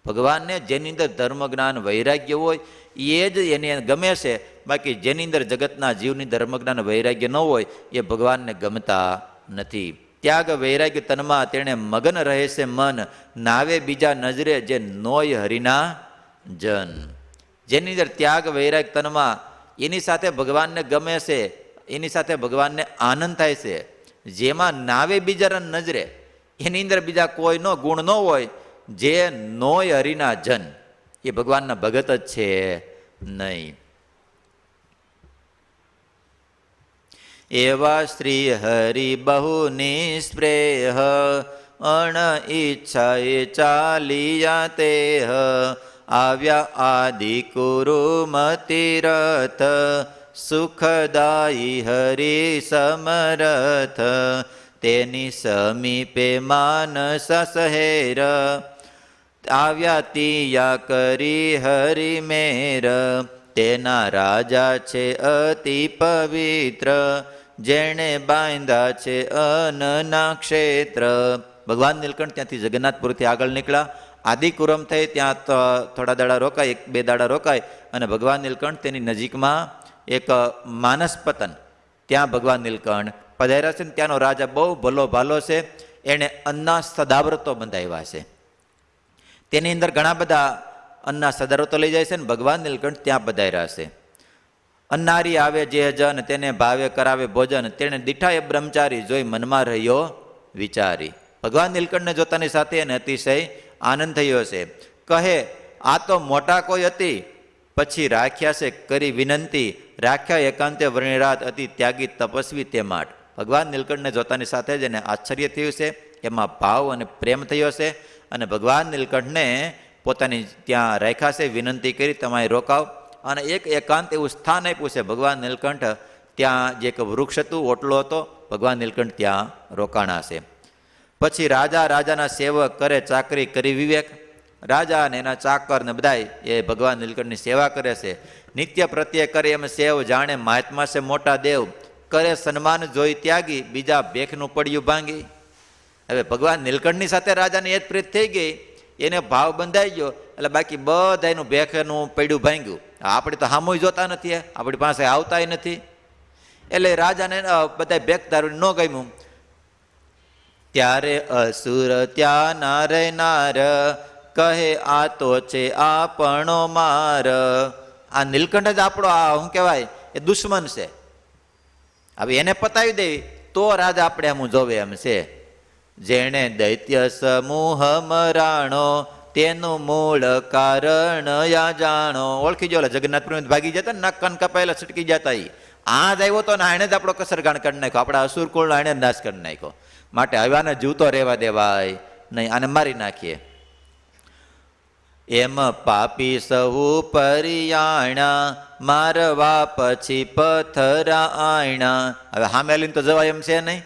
ભગવાનને જેની અંદર ધર્મ જ્ઞાન વૈરાગ્ય હોય એ જ એને ગમે છે, બાકી જેની અંદર જગતના જીવની ધર્મ જ્ઞાન વૈરાગ્ય ન હોય એ ભગવાનને ગમતા નથી. ત્યાગ વૈરાગ્ય તનમાં તેણે મગન રહે છે મન, નાવે બીજા નજરે જે નોય હરિના જન. જેની અંદર ત્યાગ વૈરાગ્ય તનમાં એની સાથે ભગવાનને ગમે છે, એની સાથે ભગવાનને આનંદ થાય છે. જેમાં નાવે બીજા નજરે એની અંદર બીજા કોઈનો ગુણ ન હોય, જે નોય હરિના જન એ ભગવાનના ભગત જ છે નહીં. એવા શ્રી હરિ બહુ નિસ્પ્રેહ, અણ ઈચ્છાએ ચાલિયા તેહ, આવ્યા આદિ કુરુમતિ રથ, સુખદાયી હરિ સમરથ. તેની સમીપે માનસ શહેર, આવ્યા તિયા કરી હરિ મેર. તેના રાજા છે અતિ પવિત્ર, જેણે બાંધ્યા છે અનના ક્ષેત્ર. ભગવાન નીલકંઠ ત્યાંથી જગન્નાથપુરથી આગળ નીકળ્યા, આદિકુરમ થઈ ત્યાં થોડા દાડા રોકાય, 1-2 દાડા રોકાય અને ભગવાન નીલકંઠ તેની નજીકમાં એક માનસપતન, ત્યાં ભગવાન નીલકંઠ પધાર્યા છે. ત્યાંનો રાજા બહુ ભલો ભાલો છે, એણે અન્ના સદાવ્રતો બંધાવ્યા છે. તેની અંદર ઘણા બધા અન્ના સદાવ્રતો લઈ જાય છે ને ભગવાન નીલકંઠ ત્યાં પધાર્યા છે. અન્નારી આવે જે જન, તેને ભાવે કરાવે ભોજન, તેને દીઠાએ બ્રહ્મચારી, જોઈ મનમાં રહ્યો વિચારી. ભગવાન નીલકંઠને જોતાની સાથે એને અતિશય આનંદ થયો છે. કહે આ તો મોટા કોઈ હતી, પછી રાખ્યા છે કરી વિનંતી, રાખ્યા એકાંતે વર્ણિરાત, અતિ ત્યાગી તપસ્વી તે માટ. ભગવાન નીલકંઠને જોતાની સાથે જ એને આશ્ચર્ય થયું છે, એમાં ભાવ અને પ્રેમ થયો છે અને ભગવાન નીલકંઠને પોતાની ત્યાં રાખ્યા છે, વિનંતી કરી તમારે રોકાવ અને એક એકાંત એવું સ્થાન આપ્યું છે. ભગવાન નીલકંઠ ત્યાં જે એક વૃક્ષ હતું, ઓટલો હતો, ભગવાન નીલકંઠ ત્યાં રોકાણા છે. પછી રાજાના સેવક કરે ચાકરી કરી વિવેક. રાજા અને એના ચાકર ને બધાય એ ભગવાન નીલકંઠની સેવા કરે છે. નિત્ય પ્રત્યે કરે એમ સેવ, જાણે મહાત્મા છે મોટા દેવ. કરે સન્માન જોઈ ત્યાગી, બીજા ભેખનું પડ્યું ભાંગી. હવે ભગવાન નીલકંઠની સાથે રાજાની એ જ પ્રીત થઈ ગઈ, એને ભાવ બંધાઈ ગયો, એટલે બાકી બધાનું ભેખનું પૈડું ભાંગ્યું. આપણે તો હામુય જોતા નથી, આપણી પાસે આવતાય નથી. એટલે રાજાને બધા ભેખ દારૂ ન ગમ્યું. ત્યારે અસુર ત્યાં નાર નાર કહે આ તો છે આપણો માર. આ નીલકંઠ જ આપણો આ શું કહેવાય એ દુશ્મન છે. હવે એને પતાવી દેવી તો રાજા આપણે આમ જોવે એમ છે. જેણે દૈત્ય સમૂહ મરાણો તેનું મૂળ કારણ યા જાણો. ઓળખી જો જગન્નાથપુરી ભાગી જતા ને નાક કાન કપાયેલા છટકી જતા. આ જ આવ્યો તો ને આને જ આપણો કસરગાણ કરી નાખ્યો, આપણા અસુરકુળ આને જ નાશ કરી નાખ્યો. માટે આને જીવતો રહેવા દેવાય નહીં, આને મારી નાખીએ. એમ પાપી સહુ પરિયાણા મારવા પછી પથરા આયણા. હવે હામેલીને તો જવાય એમ છે નહીં.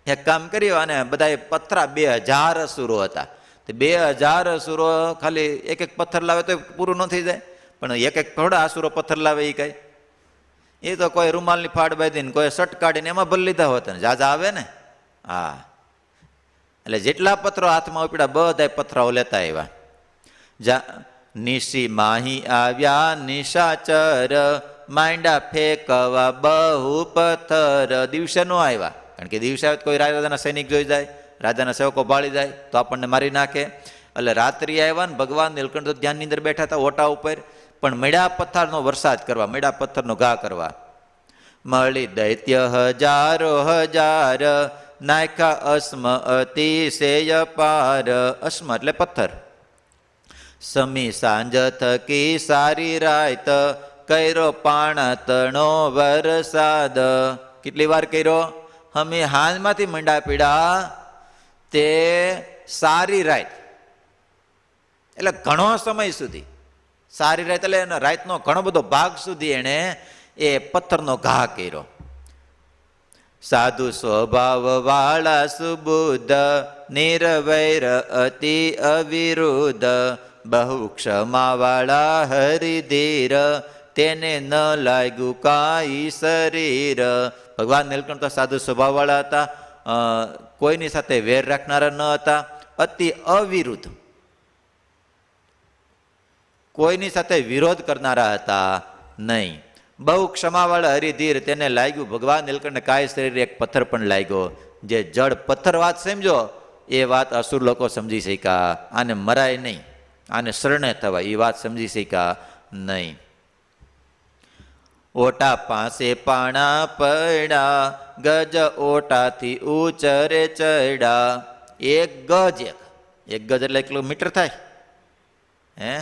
એક કામ કર્યું, અને બધા પથરા 2000 અસુરો હતા. 2000 અસુરો ખાલી એક એક પથ્થર લાવે તો પૂરું ન થઈ જાય, પણ એક એક થોડા અસુરો પથ્થર લાવે એ કઈ, એ તો કોઈ રૂમાલની ફાડ બાંધીને કોઈ શર્ટ કાઢીને એમાં ભરી લીધા હોતા ને જાજા આવે ને. હા, એટલે જેટલા પથ્થરો હાથમાં ઉપડ્યા બધા પથરાઓ લેતા આવ્યા. નિશી માહી આવ્યા નિશાચર માંડા ફેંકવા બહુ પથ્થર. દિવસે ન આવ્યા, કારણ કે દિવસે આવે કોઈ રાજાના સૈનિક જોઈ જાય, રાજાના સેવકો ભાળી જાય તો આપણને મારી નાખે. એટલે રાત્રિ આવ્યા ને ભગવાન નીલકંઠ તો ધ્યાનની અંદર બેઠા હતા ઓટા ઉપર, પણ મેળા પથ્થરનો વરસાદ કરવા, મેળા પથ્થરનો ઘા કરવા. મળી દૈત્ય હજારો હજાર નાખ્યા અસ્મ અતિશય પાર. અસ્મ એટલે પથ્થર. સમી સાંજ થકી સારી રાત કર્યો પાણતણો વરસાદ. કેટલી વાર કર્યો? હમે હાંજમાંથી મંડા પીડા તે સારી રાત, એટલે ઘણો સમય સુધી. સારી રાત એટલે એના રાતનો ઘણો બધો ભાગ સુધી એણે એ પથ્થરનો ઘા કર્યો. સાધુ સ્વભાવ વાળા સુબુદ્ધ નિર્વૈર અતિ અવિરુદ્ધ બહુ ક્ષમા વાળા હરિધીર તેને ન લાગ્યું કાંઈ શરીર. ભગવાન નીલકંઠ તો સાધુ સ્વભાવ વાળા હતા, કોઈની સાથે વેર રાખનારા ન હતા, અતિ અવિરુદ્ધ, કોઈની સાથે વિરોધ કરનારા હતા નહીં. બહુ ક્ષમાવાળા હરિધીર તેને લાગ્યું ભગવાન નીલકંઠને કાંઈ શરીર એક પથ્થર પણ લાગ્યો. જે જડ પથ્થર વાત સમજો એ વાત અસુર લોકો સમજી શક્યા. આને મરાય નહીં, આને શરણે થવાય એ વાત સમજી શક્યા નહીં. ઓટા પાસે પાણા પડ્યા ગજ ઓટાથી ઉચરે ચડ્યા. એક ગજ એટલે કિલોમીટર થાય. હે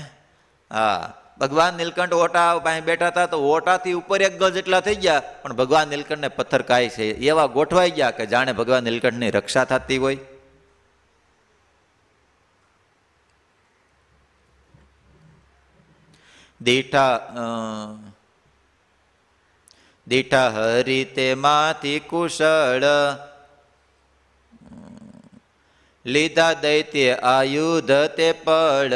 હા, ભગવાન નીલકંઠ ઓટા પાસે બેઠા હતા તો ઓટાથી ઉપર એક ગજ એટલા થઈ ગયા, પણ ભગવાન નીલકંઠને પથ્થર કાંઈ છે એવા ગોઠવાઈ ગયા કે જાણે ભગવાન નીલકંઠની રક્ષા થતી હોય. દીઠા હરિ તેમાંથી કુશળ લીધા દૈત્ય આયુધ તે પળ.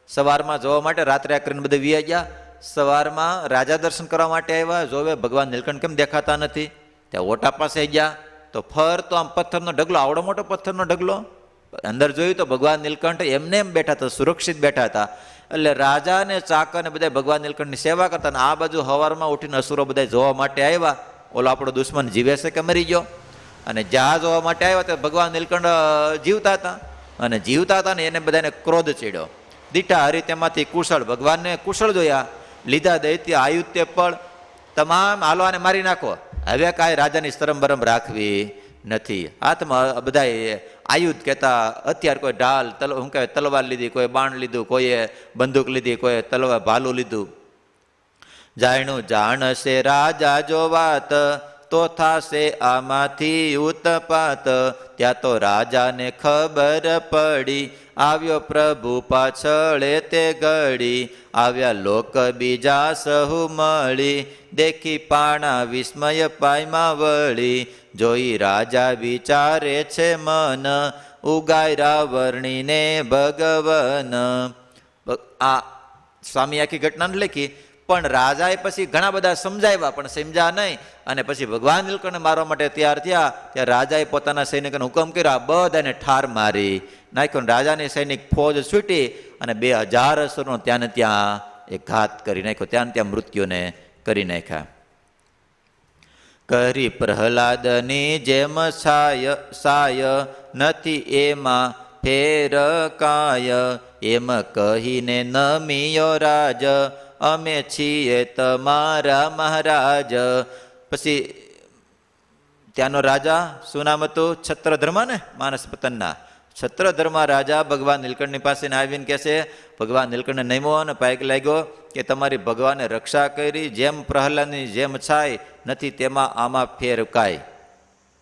સવારમાં જોવા માટે રાત્રે કરીને બધા વી ગયા. સવારમાં રાજા દર્શન કરવા માટે આવ્યા, જોવે ભગવાન નીલકંઠ કેમ દેખાતા નથી. ત્યાં ઓટા પાસે ગયા તો ફરતો આમ પથ્થરનો ઢગલો, આવડો મોટો પથ્થરનો ઢગલો. અંદર જોયું તો ભગવાન નીલકંઠ એમને એમ બેઠા હતા, સુરક્ષિત બેઠા હતા. એટલે રાજા ને ચાકર ને બધા ભગવાન નીલકંઠની સેવા કરતા. અને આ બાજુ હવારમાં ઉઠીને અસુરો બધા જોવા માટે આવ્યા, ઓલો આપણો દુશ્મન જીવે છે કે મરી ગયો. અને જ્યાં જોવા માટે આવ્યા તો ભગવાન નીલકંઠ જીવતા હતા, અને જીવતા હતા ને એને બધાને ક્રોધ ચડ્યો. દીઠા હરિ તેમાંથી કુશળ, ભગવાનને કુશળ જોયા. લીધા દૈત્ય આયુધ તે પણ તમામ હાલો આને મારી નાખો. હવે કાંઈ રાજાની શરમ બરમ રાખવી નથી. હાથમાં બધા આયુધ કહેતા હથિયાર, કોઈ ઢાલ શું કહેવાય તલવાર લીધી, કોઈ બાણ લીધું, કોઈએ બંદૂક લીધી, કોઈ તલવાર ભાલું લીધું. જાણ્યું જાણશે રાજા જો વાત તો થાશે આમાંથી ઉતપાત. ત્યાં તો રાજાને ખબર પડી આવ્યો પ્રભુ પાછળે તે ઘડી. આવ્યા લોક બીજા સહુ મળી દેખી પાણા વિસ્મય પાયમાં વળી. જોઈ રાજા વિચારે છે મન ઉગાય રાવર્ણીને ભગવન. આ સ્વામી આખી ઘટનાને લખી, પણ રાજાએ પછી ઘણા બધા સમજાવ્યા, પણ સમજ્યા નહીં, અને પછી ભગવાન નીલકંઠને મારવા માટે તૈયાર થયા. ત્યારે રાજાએ પોતાના સૈનિકોને હુકમ કર્યો, આ બધાને ઠાર મારી નાખ્યો. રાજાની સૈનિક ફોજ છૂટી અને 2000 અસુરનો ત્યાં ને ત્યાં એ ઘાત કરી નાખ્યો, ત્યાં ત્યાં મૃત્યુને કરી નાખ્યા. કરી પ્રહલાદની જેમ સાય નથી એમાં ફેર કાય, એમ કહીને નમિયો રાજ, અમે છીએ તમારા મહારાજ. પછી ત્યાંનો રાજા શું નામ હતું? છત્રધર્મા ને, માનસ પતનના છત્રધર્મા રાજા ભગવાન નીલકંઠની પાસે આવીને કહે છે, ભગવાન નીલકંઠને નમ્યો અને પાયક લાગ્યો કે તમારી ભગવાને રક્ષા કરી, જેમ પ્રહલાદની જેમ છાય નથી તેમાં આમાં ફેર કાય.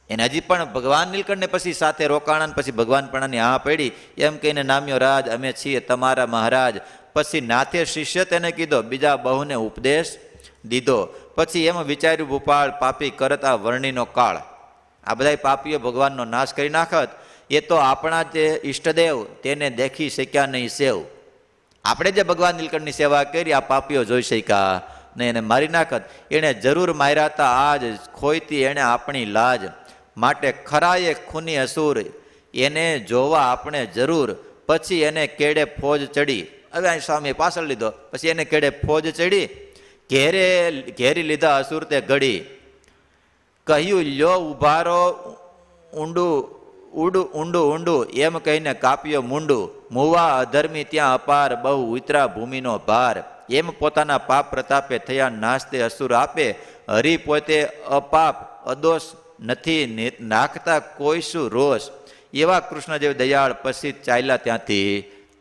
એને હજી પણ ભગવાન નીલકંઠને પછી સાથે રોકાણા, પછી ભગવાન પણાની હા પડી, એમ કહીને નામ્યો રાજ, અમે છીએ તમારા મહારાજ. પછી નાથે શિષ્ય તેને કીધો, બીજા બહુને ઉપદેશ દીધો. પછી એમ વિચાર્યું, ભૂપાળ પાપી કરત આ વર્ણીનો કાળ. આ બધા પાપીઓ ભગવાનનો નાશ કરી નાખત, એ તો આપણા જે ઈષ્ટદેવ તેને દેખી શક્યા નહીં સેવ. આપણે જે ભગવાન નીલકંઠની સેવા કરી, આ પાપીઓ જોઈ શક્યા ને એને મારી નાખત. એણે જરૂર માર્યા હતા આજ, ખોઈતી એણે આપણી લાજ. માટે ખરાએ ખૂની અસુર, એને જોવા આપણે જરૂર. પછી એને કેડે ફોજ ચડી. હવે અહીં સ્વામી પાછળ લીધો. પછી એને કેડે ફોજ ચડી, ઘેરી લીધા અસુર તે ઘડી. કહ્યું લ્યો ઉભારો ઊંડું એમ કહીને કાપ્યો મૂંડું. મુવા અધર્મી ત્યાં અપાર, બહુ ઉતરા ભૂમિનો ભાર. એમ પોતાના પાપ પ્રતાપે થયા નાસ્તે અસુર આપે. હરિ પોતે અપાપ અદોષ, નથી નાખતા કોઈ શું રોષ. એવા કૃષ્ણ જેવી દયાળ પછી ચાલ્યા ત્યાંથી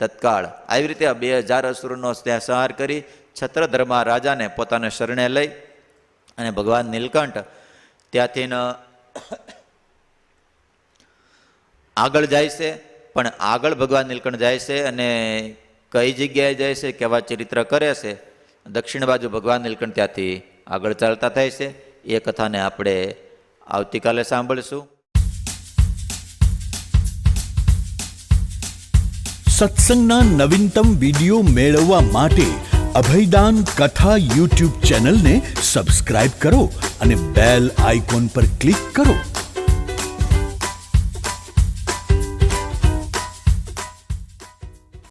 તત્કાળ. આવી રીતે 2000 અસુરનો ત્યાં સંહાર કરી છત્રધર્મા રાજાને પોતાને શરણે લઈ અને ભગવાન નીલકંઠ ત્યાંથી આગળ જાય છે. પણ આગળ ભગવાન નીલકંઠ જાય છે અને કઈ જગ્યાએ જાય છે, કેવા ચરિત્ર કરે છે, દક્ષિણ બાજુ ભગવાન નીલકંઠ ત્યાંથી આગળ ચાલતા થાય છે. એ કથાને આપણે આવતીકાલે સાંભળીશું. સત્સંગના નવીનતમ વિડીયો મેળવવા માટે અભયદાન કથા યુટ્યુબ ચેનલને સબસ્ક્રાઇબ કરો અને બેલ આઇકોન પર ક્લિક કરો.